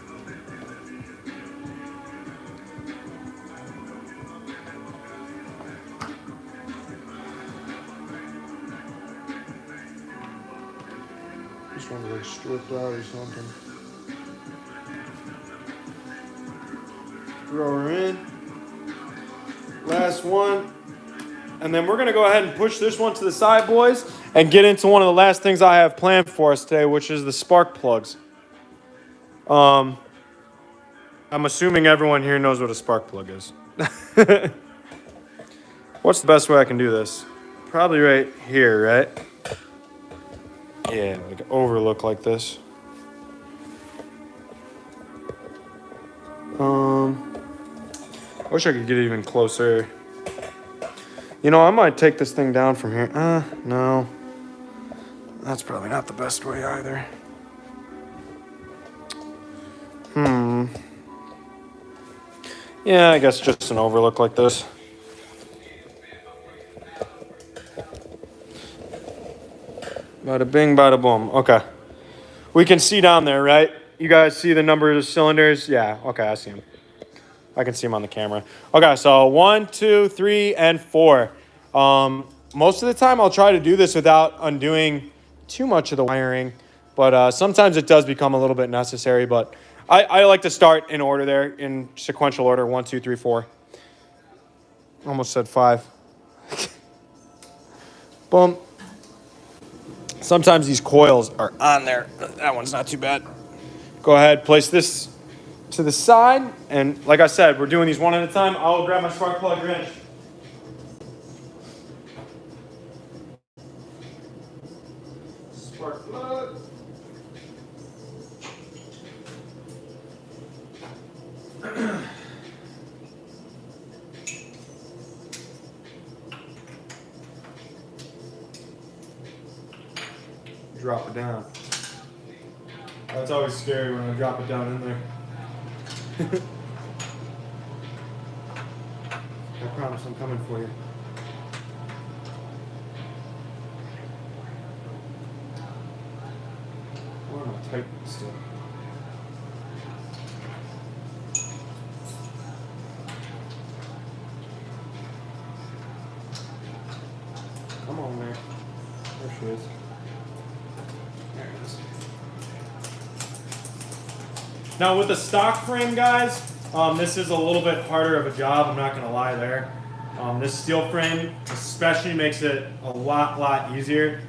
This one's like stripped out or something. Throw her in. Last one. And then we're going to go ahead and push this one to the side, boys, and get into one of the last things I have planned for us today, which is the spark plugs. I'm assuming everyone here knows what a spark plug is. What's the best way I can do this? Probably right here, right? Yeah, like overlook like this. I wish I could get even closer. You know, I might take this thing down from here. No. That's probably not the best way either. Yeah, I guess just an overlook like this. Bada bing, bada boom. Okay. We can see down there, right? You guys see the number of cylinders? Yeah, okay, I see them. I can see them on the camera. Okay, so 1, 2, 3, and 4. Most of the time I'll try to do this without undoing too much of the wiring, but sometimes it does become a little bit necessary, but I like to start in order there, in sequential order, 1, 2, 3, 4. Almost said 5. Boom. Sometimes these coils are on there. That one's not too bad. Go ahead, place this to the side, and like I said, we're doing these one at a time. I'll grab my spark plug wrench. Spark plug. Drop it down. That's always scary when I drop it down in there. I promise I'm coming for you. Why am I tightening still? Come on there. There she is. There it is. Now with the stock frame, guys, this is a little bit harder of a job, I'm not going to lie there. This steel frame especially makes it a lot easier.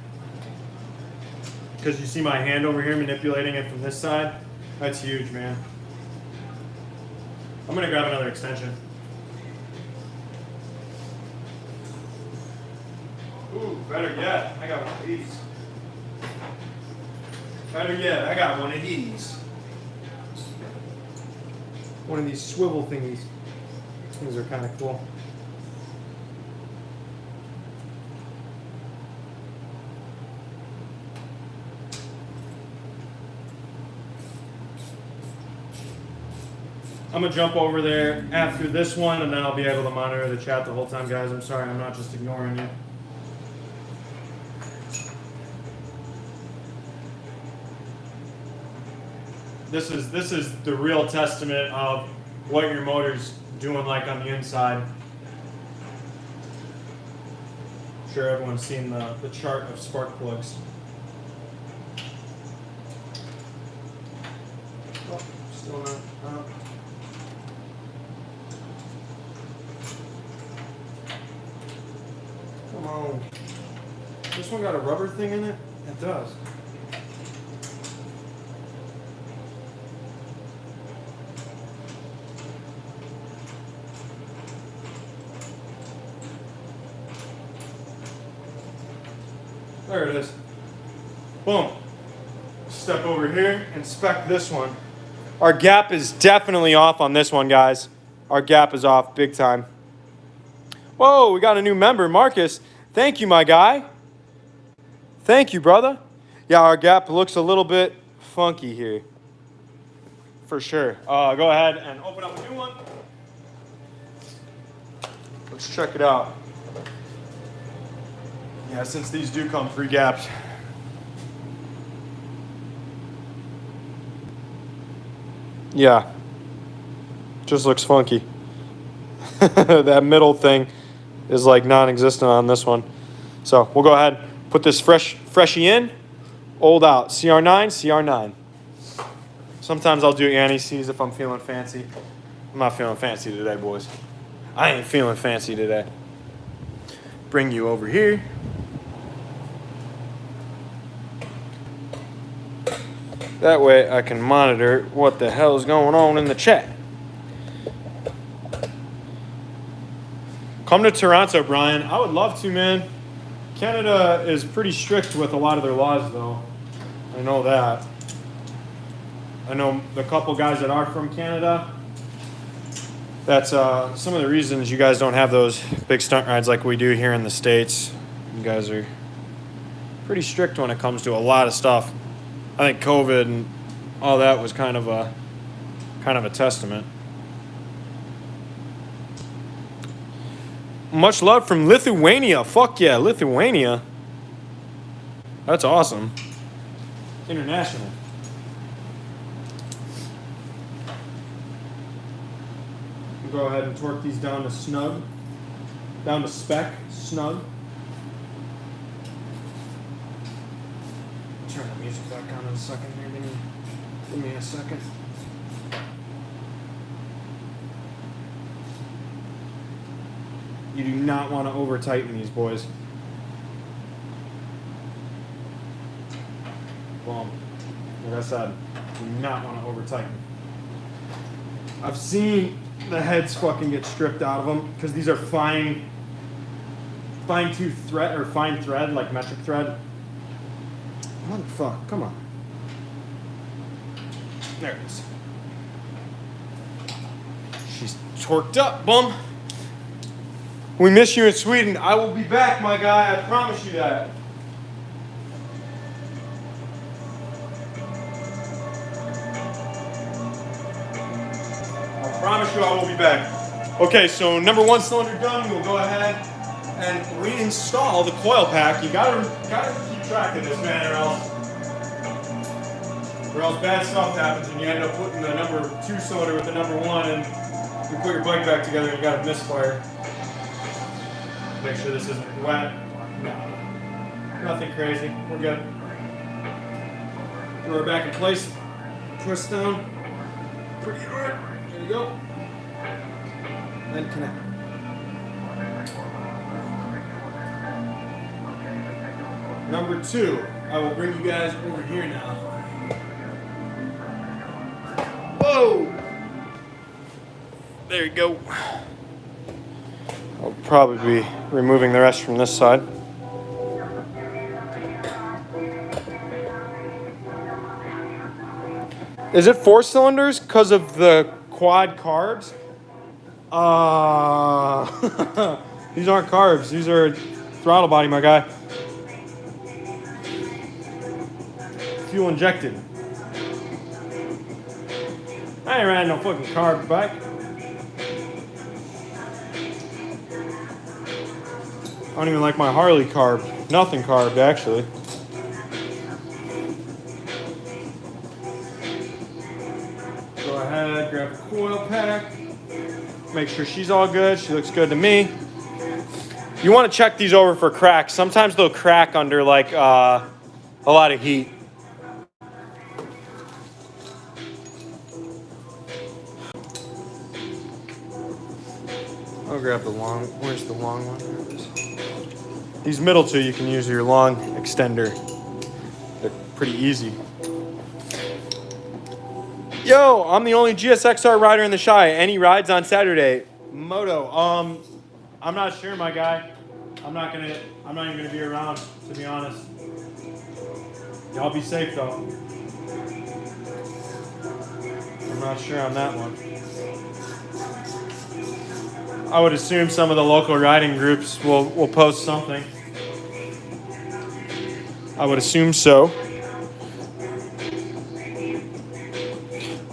Because you see my hand over here manipulating it from this side. That's huge, man. I'm going to grab another extension. Ooh, better yet, I got one of these. Better yet, I got one of these. One of these swivel thingies. These things are kind of cool. I'm going to jump over there after this one, and then I'll be able to monitor the chat the whole time, guys. I'm sorry, I'm not just ignoring you. This is the real testament of what your motor's doing like on the inside. I'm sure everyone's seen the chart of spark plugs. Oh, still not. Come on. This one got a rubber thing in it? It does. There it is. Boom. Step over here, inspect this one. Our gap is definitely off on this one, guys. Our gap is off big time. Whoa, we got a new member, Marcus. Thank you, my guy. Thank you, brother. Yeah, our gap looks a little bit funky here. For sure. Go ahead and open up a new one. Let's check it out. Yeah, since these do come pre-gapped. Yeah. Just looks funky. That middle thing is like non-existent on this one. So we'll go ahead, put this freshie in, old out. CR9, CR9. Sometimes I'll do anti-Cs if I'm feeling fancy. I'm not feeling fancy today, boys. I ain't feeling fancy today. Bring you over here. That way I can monitor what the hell is going on in the chat. Come to Toronto, Brian. I would love to, man. Canada is pretty strict with a lot of their laws, though. I know that. I know the couple guys that are from Canada. That's some of the reasons you guys don't have those big stunt rides like we do here in the States. You guys are pretty strict when it comes to a lot of stuff. I think COVID and all that was kind of a testament. Much love from Lithuania. Fuck yeah, Lithuania. That's awesome. International. We'll go ahead and torque these down to snug. Down to spec, snug. Turn the music back on in a second here. Give me a second. You do not want to over tighten these, boys. Boom. Like I said, do not want to over tighten. I've seen the heads fucking get stripped out of them because these are fine tooth thread or fine thread, like metric thread. Motherfuck, come on. There it is. She's torqued up, bum. We miss you in Sweden. I will be back, my guy. I promise you that. I promise you I will be back. Okay, so number one cylinder done. We'll go ahead and reinstall the coil pack. You gotta keep track of this, man, or else bad stuff happens and you end up putting the number two cylinder with the number one and you put your bike back together and you got a misfire. Make sure this isn't wet. No. Nothing crazy. We're good. Throw her back in place. Twist down. Pretty hard. There you go. Then connect. Number two. I will bring you guys over here now. Whoa! There you go. I'll probably be removing the rest from this side. Is it 4 cylinders because of the quad carbs? These aren't carbs. These are throttle body, my guy. Fuel injected. I ain't riding no fucking carb bike. I don't even like my Harley carb. Nothing carb, actually. Go ahead, grab the coil pack. Make sure she's all good. She looks good to me. You want to check these over for cracks. Sometimes they'll crack under like a lot of heat. I'll grab the long. Where's the long one? These middle two, you can use your long extender. They're pretty easy. Yo, I'm the only GSXR rider in the Shy. Any rides on Saturday? Moto. I'm not sure, my guy. I'm not even gonna be around, to be honest. Y'all be safe though. I'm not sure on that one. I would assume some of the local riding groups will post something. I would assume so.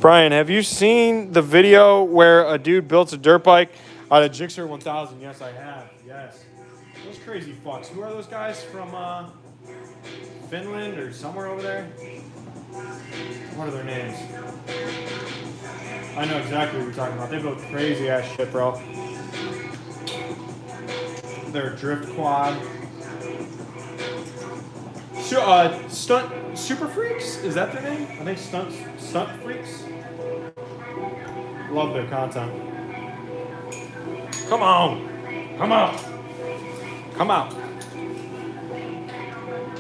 Brian, have you seen the video where a dude built a dirt bike out of Gixxer 1000? Yes, I have. Yes. Those crazy fucks. Who are those guys from Finland or somewhere over there? What are their names? I know exactly what you're talking about. They build crazy ass shit, bro. Their drift quad. Stunt Super Freaks? Is that their name? I think Stunt Freaks. Love their content. Come on. Come on. Come out.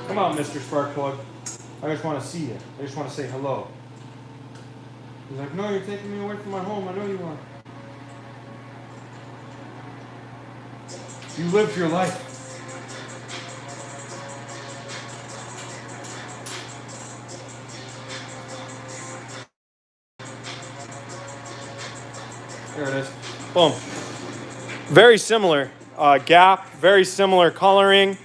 Come on, Mr. Sparkplug. I just want to see you. I just want to say hello. He's like, no, you're taking me away from my home. I know you are. You lived your life. There it is. Boom. Very similar gap, very similar coloring.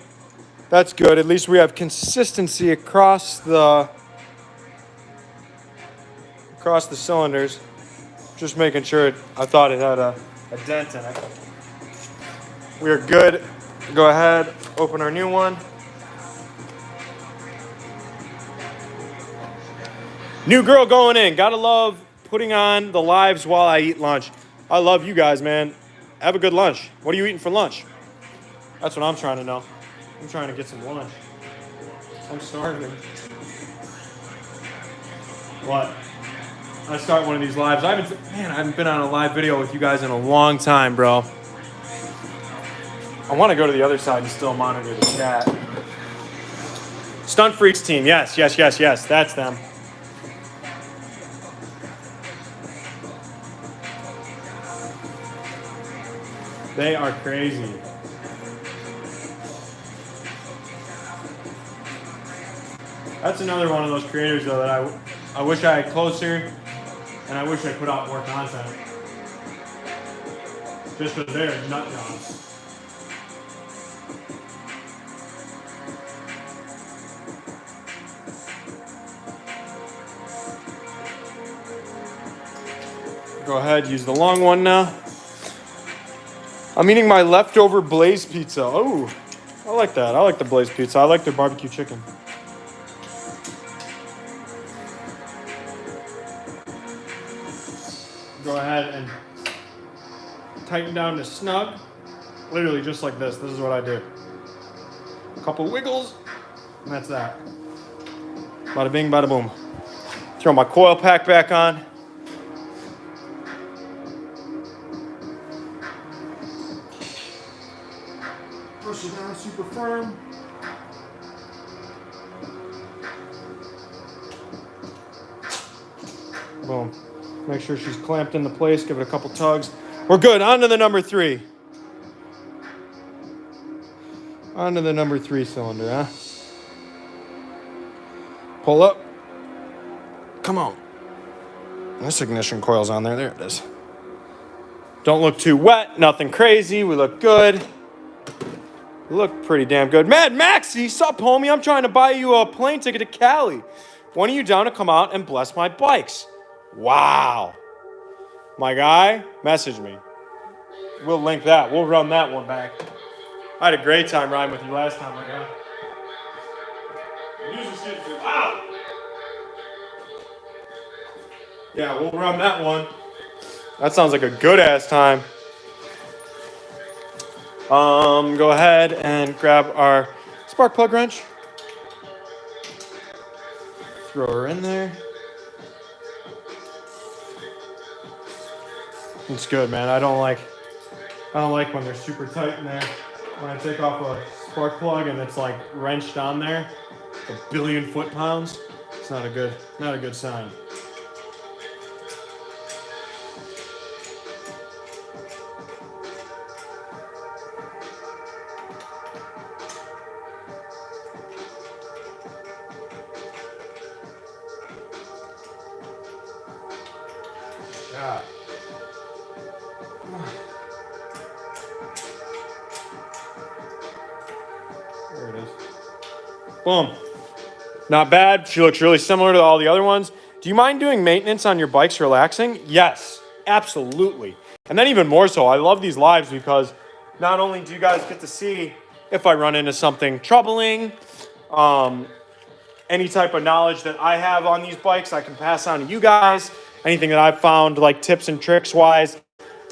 That's good. At least we have consistency across the cylinders. Just making sure I thought it had a dent in it. We are good. Go ahead, open our new one. New girl going in. Gotta love putting on the lives while I eat lunch. I love you guys, man. Have a good lunch. What are you eating for lunch? That's what I'm trying to know. I'm trying to get some lunch. I'm starving. What? I start one of these lives. I haven't been on a live video with you guys in a long time, bro. I want to go to the other side and still monitor the chat. Stunt Freaks team. Yes. That's them. They are crazy. That's another one of those creators, though, that I wish I had closer, and I wish I put out more content. Just because they're nut jobs. Go ahead, use the long one now. I'm eating my leftover Blaze pizza. Oh, I like that. I like the Blaze pizza. I like their barbecue chicken. Go ahead and tighten down to snug. Literally just like this. This is what I do. A couple wiggles, and that's that. Bada bing, bada boom. Throw my coil pack back on. Push it down super firm. Boom. Make sure she's clamped into place. Give it a couple tugs. We're good. On to the number 3. On to the number 3 cylinder, huh? Pull up. Come on. This ignition coil's on there. There it is. Don't look too wet. Nothing crazy. We look good. We look pretty damn good. Mad Maxie, sup, homie? I'm trying to buy you a plane ticket to Cali. When are you down to come out and bless my bikes? Wow. My guy, message me. We'll link that. We'll run that one back. I had a great time riding with you last time, my guy. Use the shit too. Wow. Yeah, we'll run that one. That sounds like a good-ass time. Go ahead and grab our spark plug wrench. Throw her in there. It's good, man. I don't like when they're super tight in there. When I take off a spark plug and it's like wrenched on there, 1 billion foot-pounds. It's not a good sign. God. There it is. Boom. Not bad. She looks really similar to all the other ones. Do you mind doing maintenance on your bikes relaxing? Yes, absolutely. And then even more so, I love these lives because not only do you guys get to see if I run into something troubling, any type of knowledge that I have on these bikes, I can pass on to you guys. Anything that I've found, like tips and tricks wise,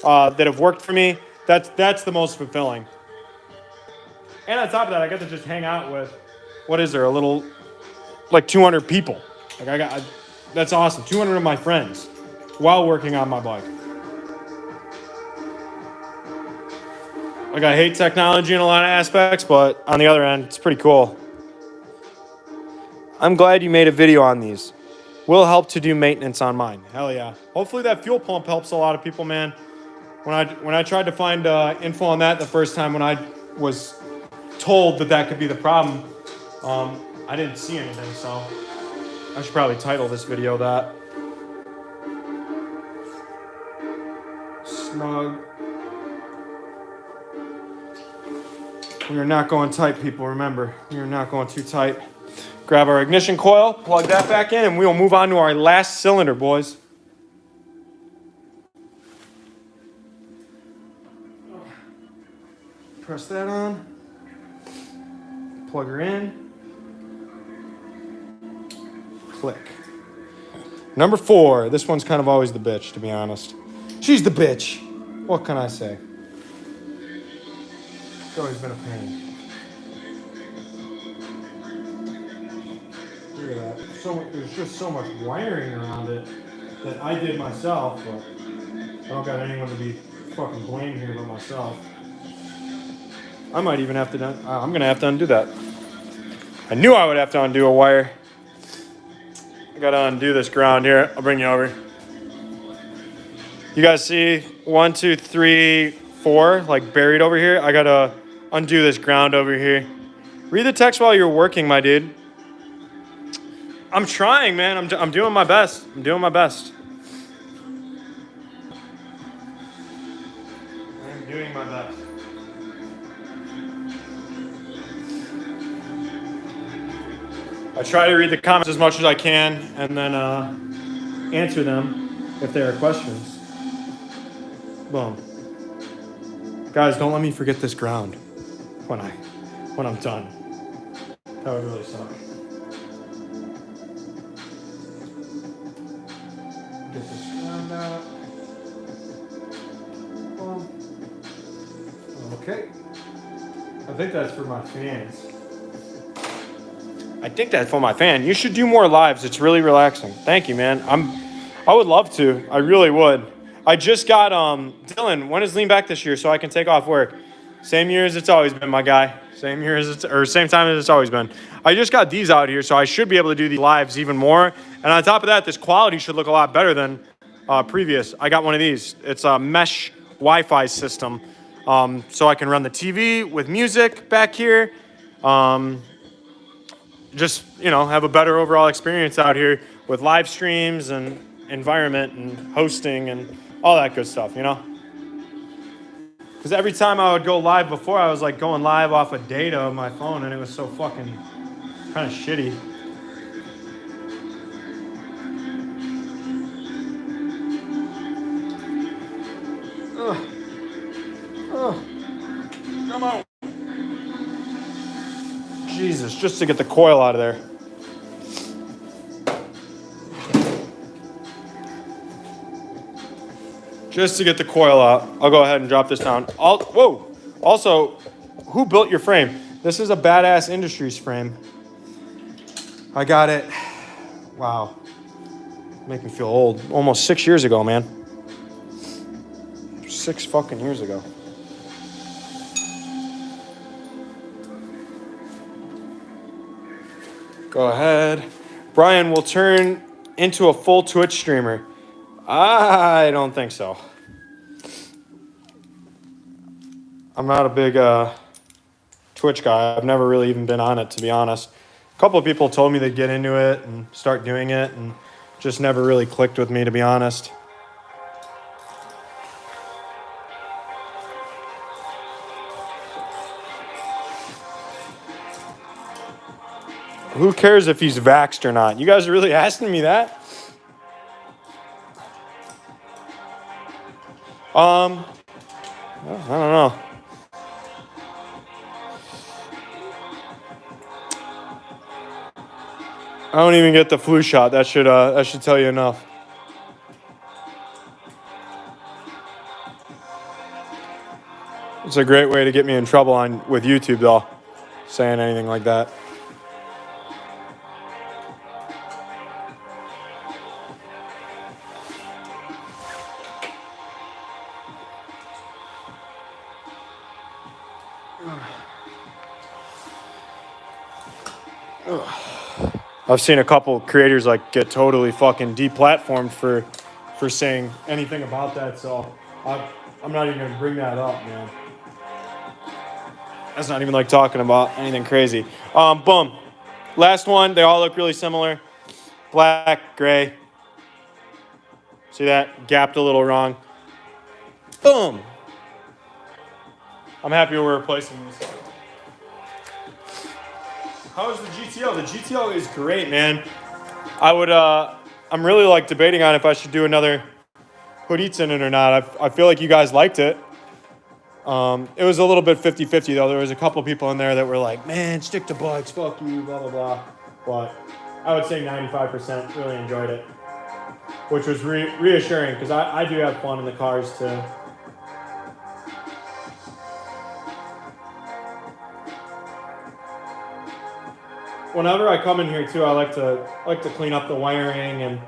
that have worked for me, that's the most fulfilling. And on top of that, I get to just hang out with, what is there, a little, like 200 people. Like that's awesome. 200 of my friends while working on my bike. Like I hate technology in a lot of aspects, but on the other end, it's pretty cool. I'm glad you made a video on these. Will help to do maintenance on mine. Hell yeah. Hopefully that fuel pump helps a lot of people, man. When I tried to find info on that the first time when I was told that could be the problem, I didn't see anything, so I should probably title this video that. Snug. We are not going tight, people, remember. We are not going too tight. Grab our ignition coil, plug that back in, and we will move on to our last cylinder, boys. Press that on. Plug her in. Click. Number 4. This one's kind of always the bitch, to be honest. She's the bitch. What can I say? It's always been a pain. Look at that. There's just so much wiring around it that I did myself, but I don't got anyone to be fucking blamed here but myself. I might even have to, I'm going to have to undo that. I knew I would have to undo a wire. I got to undo this ground here. I'll bring you over. You guys see 1, 2, 3, 4, like buried over here? I got to undo this ground over here. Read the text while you're working, my dude. I'm trying, man. I'm doing my best. I'm doing my best. I'm doing my best. I try to read the comments as much as I can and then answer them if there are questions. Boom. Guys, don't let me forget this ground when I'm done. That would really suck. Get this ground out. Boom. Okay. I think that's for my fans. I think that's for my fan. You should do more lives. It's really relaxing. Thank you, man. I would love to. I really would. I just got Dylan. When is Lean back this year so I can take off work? Same year as it's always been, my guy. Same time as it's always been. I just got these out here, so I should be able to do these lives even more. And on top of that, this quality should look a lot better than previous. I got one of these. It's a mesh Wi-Fi system, so I can run the TV with music back here. Just, have a better overall experience out here with live streams and environment and hosting and all that good stuff, Because every time I would go live before, I was like going live off of data on my phone, and it was so fucking kind of shitty. Come on. Jesus, just to get the coil out of there. Just to get the coil out. I'll go ahead and drop this down. Whoa. Also, who built your frame? This is a Badass Industries frame. I got it. Wow. Make me feel old. Almost 6 years ago, man. 6 fucking years ago. Go ahead. Brian will turn into a full Twitch streamer. I don't think so. I'm not a big Twitch guy. I've never really even been on it, to be honest. A couple of people told me they'd get into it and start doing it, and just never really clicked with me, to be honest. Who cares if he's vaxxed or not? You guys are really asking me that? I don't know. I don't even get the flu shot. That should tell you enough. It's a great way to get me in trouble with YouTube, though, saying anything like that. I've seen a couple creators like get totally fucking deplatformed for saying anything about that, so I'm not even gonna bring that up, man. That's not even like talking about anything crazy. Boom. Last one. They all look really similar. Black, gray. See that? Gapped a little wrong. Boom. I'm happy we're replacing these. How is the GTO? The GTO is great, man. I'm really like debating on if I should do another hoodies in it or not. I feel like you guys liked it. It was a little bit 50-50 though. There was a couple people in there that were like, man, stick to bikes, fuck you, blah, blah, blah. But I would say 95% really enjoyed it, which was reassuring because I do have fun in the cars too. Whenever I come in here too, I like to clean up the wiring and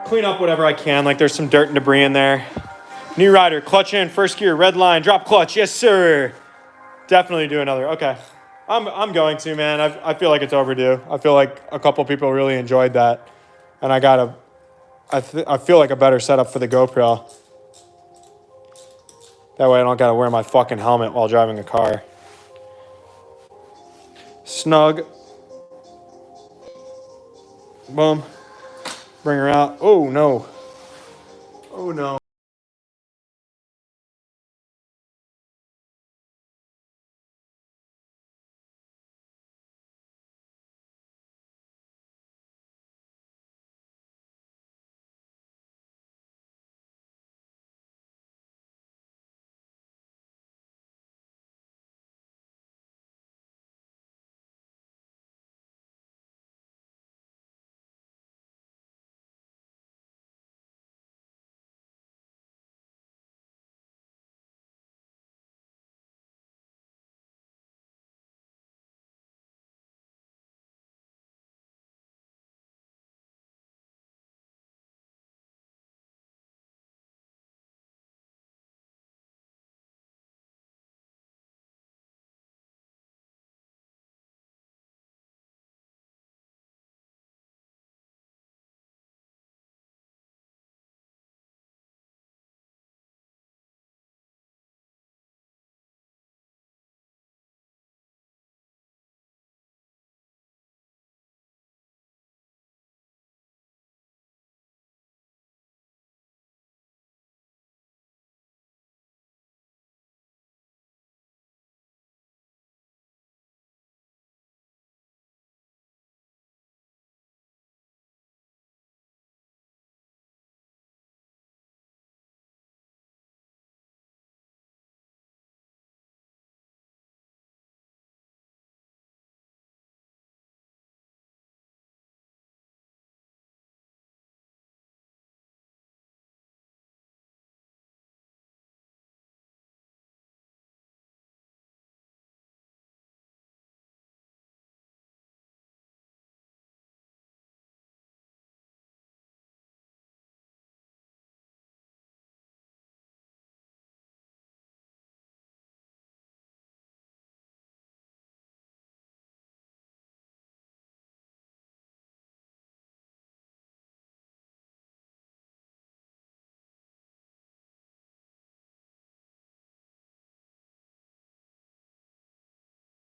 clean up whatever I can. Like there's some dirt and debris in there. New rider, clutch in, first gear, red line, drop clutch, yes sir. Definitely do another. Okay, I'm going to, man. I feel like it's overdue. I feel like a couple people really enjoyed that, and I feel like a better setup for the GoPro. That way I don't gotta wear my fucking helmet while driving a car. Snug. Boom. Bring her out. Oh no. Oh no.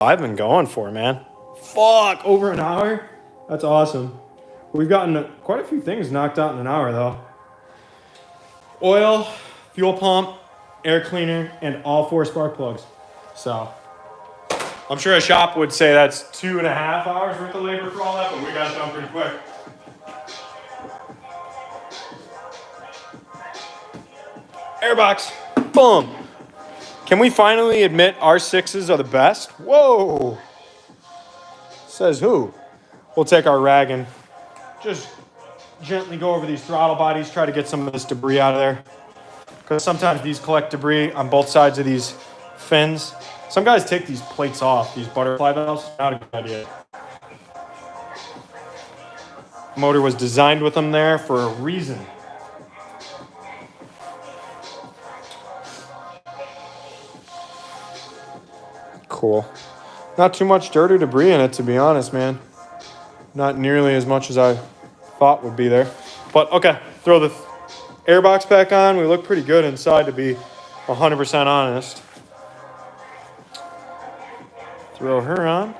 I've been going for, man. Fuck, over an hour? That's awesome. We've gotten quite a few things knocked out in an hour, though. Oil, fuel pump, air cleaner, and all 4 spark plugs. So, I'm sure a shop would say that's 2.5 hours worth of labor for all that, but we got it done pretty quick. Airbox, boom. Can we finally admit R6s are the best? Whoa. Says who? We'll take our rag and just gently go over these throttle bodies, try to get some of this debris out of there. Because sometimes these collect debris on both sides of these fins. Some guys take these plates off, these butterfly valves. Not a good idea. Motor was designed with them there for a reason. Cool. Not too much dirt or debris in it, to be honest, man. Not nearly as much as I thought would be there. But, okay, throw the airbox back on. We look pretty good inside, to be 100% honest. Throw her on.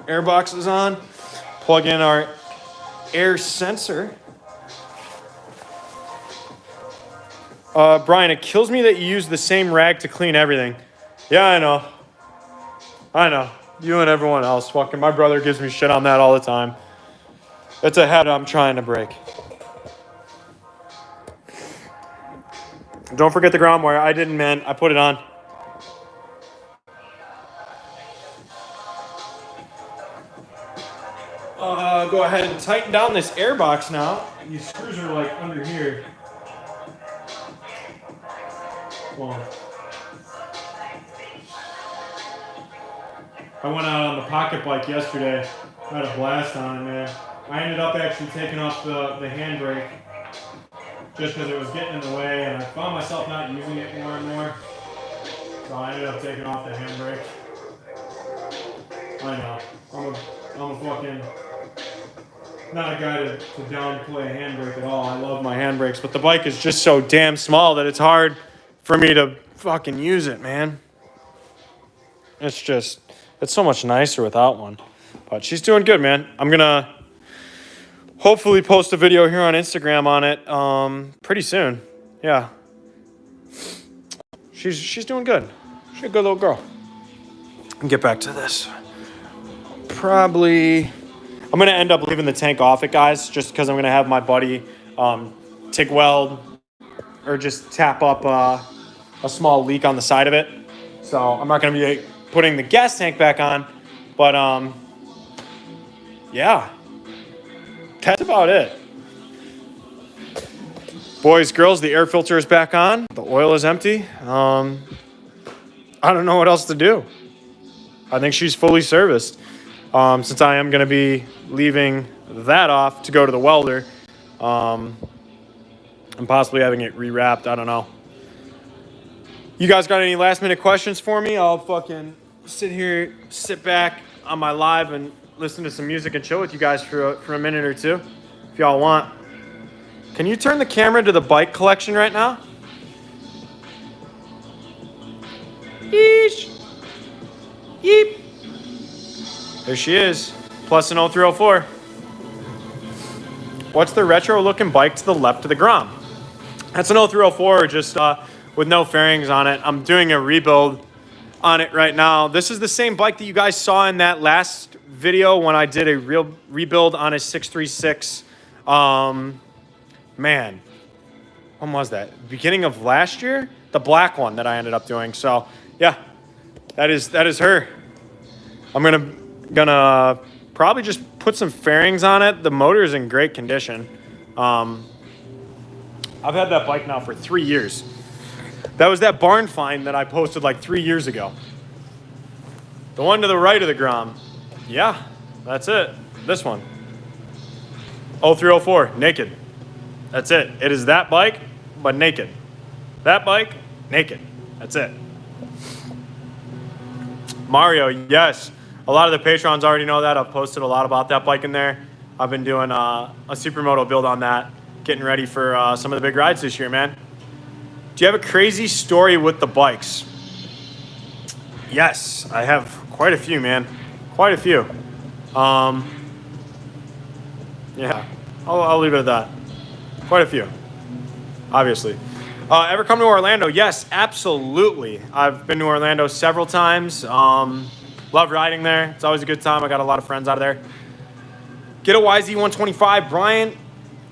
Airbox is on. Plug in our air sensor. Brian, it kills me that you use the same rag to clean everything. Yeah, I know. I know. You and everyone else. Fucking my brother gives me shit on that all the time. It's a habit I'm trying to break. Don't forget the ground wire. I didn't, man. I put it on. Go ahead and tighten down this airbox now. These screws are like under here. Well, I went out on the pocket bike yesterday. I had a blast on it, man. I ended up actually taking off the handbrake just because it was getting in the way, and I found myself not using it more and more. So I ended up taking off the handbrake. I know. I'm a fucking not a guy to downplay a handbrake at all. I love my handbrakes, but the bike is just so damn small that it's hard for me to fucking use it, man. It's so much nicer without one. But she's doing good, man. I'm gonna hopefully post a video here on Instagram on it pretty soon. Yeah. She's doing good. She's a good little girl. And get back to this. Probably I'm gonna end up leaving the tank off it, guys, just because I'm gonna have my buddy TIG weld or just tap up a small leak on the side of it. So I'm not gonna be putting the gas tank back on, but yeah, that's about it. Boys, girls, the air filter is back on. The oil is empty. I don't know what else to do. I think she's fully serviced. Since I am going to be leaving that off to go to the welder, and possibly having it rewrapped. I don't know. You guys got any last minute questions for me? I'll fucking sit back on my live and listen to some music and chill with you guys for a minute or two, if y'all want. Can you turn the camera to the bike collection right now? Yeesh. Yeep. There she is, plus an 0304. What's the retro looking bike to the left of the Grom? That's an 0304, just with no fairings on it. I'm doing a rebuild on it right now. This is the same bike that you guys saw in that last video when I did a real rebuild on a 636. Man, when was that? Beginning of last year? The black one that I ended up doing. So yeah, that is her. I'm gonna probably just put some fairings on it. The motor is in great condition. I've had that bike now for 3 years. That was that barn find that I posted like 3 years ago. The one to the right of the Grom. Yeah, that's it. This one. 0304, naked. That's it. It is that bike, but naked. That bike, naked. That's it. Mario, yes. A lot of the patrons already know that. I've posted a lot about that bike in there. I've been doing a supermoto build on that, getting ready for some of the big rides this year, man. Do you have a crazy story with the bikes? Yes, I have quite a few, man. Quite a few. Yeah, I'll leave it at that. Quite a few, obviously. Ever come to Orlando? Yes, absolutely. I've been to Orlando several times. Love riding there. It's always a good time. I got a lot of friends out of there. Get a YZ125, Brian.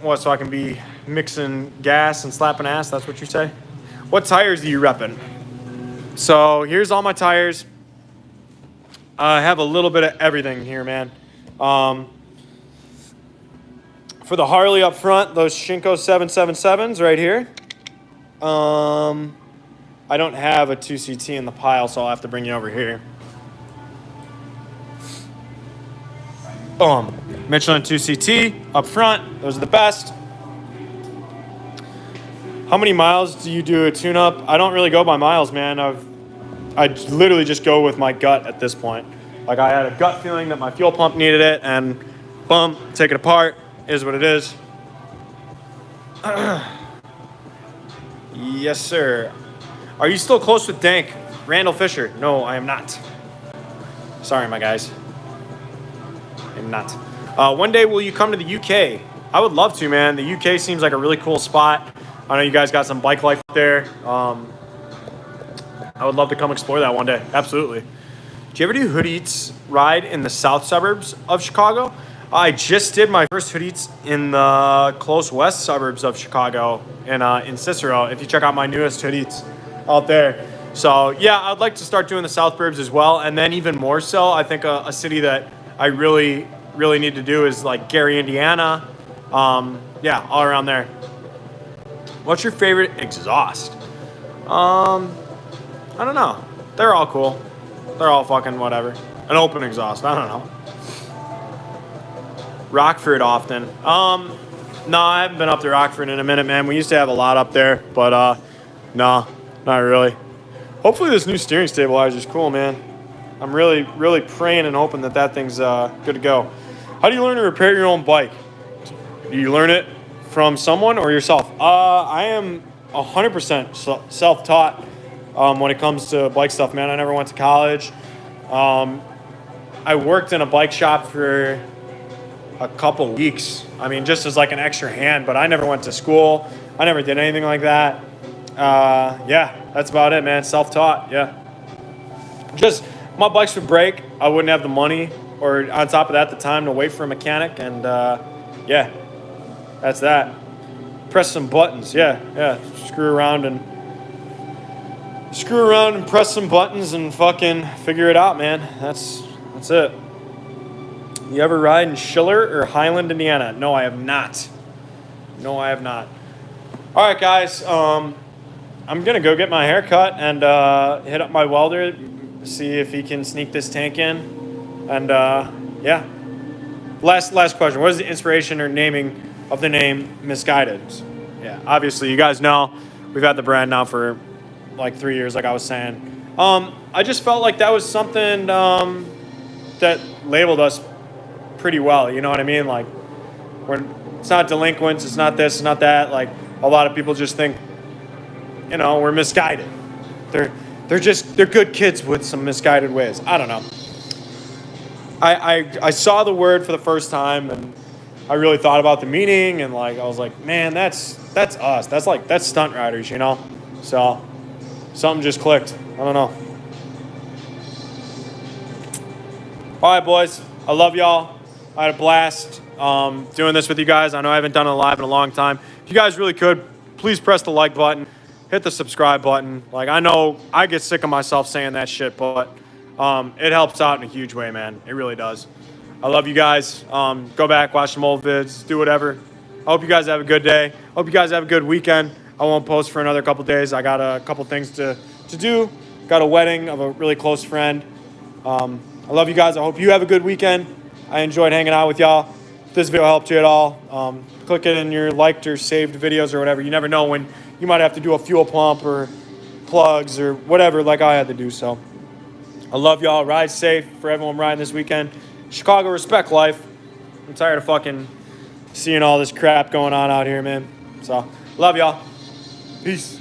What, so I can be mixing gas and slapping ass? That's what you say? What tires are you repping? So here's all my tires. I have a little bit of everything here, man. For the Harley up front, those Shinko 777s right here. I don't have a 2CT in the pile, so I'll have to bring you over here. Michelin 2CT up front. Those are the best. How many miles do you do a tune-up? I don't really go by miles, man. I literally just go with my gut at this point. Like, I had a gut feeling that my fuel pump needed it, and boom, take it apart. Is what it is. Yes, sir. Are you still close with Dank? Randall Fisher? No, I am not. Sorry, my guys. I'm not. One day, will you come to the UK? I would love to, man. The UK seems like a really cool spot. I know you guys got some bike life there. I would love to come explore that one day. Absolutely. Do you ever do Hood Eats ride in the south suburbs of Chicago? I just did my first Hood Eats in the close west suburbs of Chicago in Cicero. If you check out my newest Hood Eats out there. So yeah, I'd like to start doing the south burbs as well. And then even more so, I think a city that I really need to do is like Gary, Indiana. Yeah, all around there. What's your favorite exhaust? I don't know. They're all cool. They're all fucking whatever. An open exhaust. I don't know. Rockford often. No, I haven't been up to Rockford in a minute, man. We used to have a lot up there, but no, not really. Hopefully this new steering stabilizer is cool, man. I'm really praying and hoping that thing's good to go. How do you learn to repair your own bike? Do you learn it from someone or yourself? I am 100% self-taught when it comes to bike stuff, man. I never went to college. I worked in a bike shop for a couple weeks. I mean, just as like an extra hand, but I never went to school. I never did anything like that. Yeah, that's about it, man. Self-taught, yeah. Just, my bikes would break. I wouldn't have the money or on top of that, the time to wait for a mechanic. And yeah, that's that. Press some buttons, yeah. Screw around and press some buttons and fucking figure it out, man. That's it. You ever ride in Schiller or Highland, Indiana? No, I have not. All right, guys. I'm going to go get my hair cut and hit up my welder, see if he can sneak this tank in. And, yeah. Last question. What is the inspiration or naming of the name Misguided? Yeah, obviously, you guys know we've had the brand now for like 3 years, like I was saying. I just felt like that was something that labeled us pretty well, you know what I mean? Like, it's not delinquents, it's not this, it's not that. Like, a lot of people just think, you know, we're misguided. They're good kids with some misguided ways. I don't know. I saw the word for the first time and I really thought about the meaning and like I was like, man, that's us. That's stunt riders, you know? So something just clicked. I don't know. All right, boys. I love y'all. I had a blast doing this with you guys. I know I haven't done it live in a long time. If you guys really could, please press the like button, hit the subscribe button. Like, I know I get sick of myself saying that shit, but it helps out in a huge way, man. It really does. I love you guys. Go back, watch some old vids, do whatever. I hope you guys have a good day. I hope you guys have a good weekend. I won't post for another couple days. I got a couple things to do. Got a wedding of a really close friend. I love you guys. I hope you have a good weekend. I enjoyed hanging out with y'all. If this video helped you at all, click it in your liked or saved videos or whatever. You never know when you might have to do a fuel pump or plugs or whatever like I had to do. So I love y'all. Ride safe for everyone riding this weekend. Chicago, respect life. I'm tired of fucking seeing all this crap going on out here, man. So love y'all. Peace.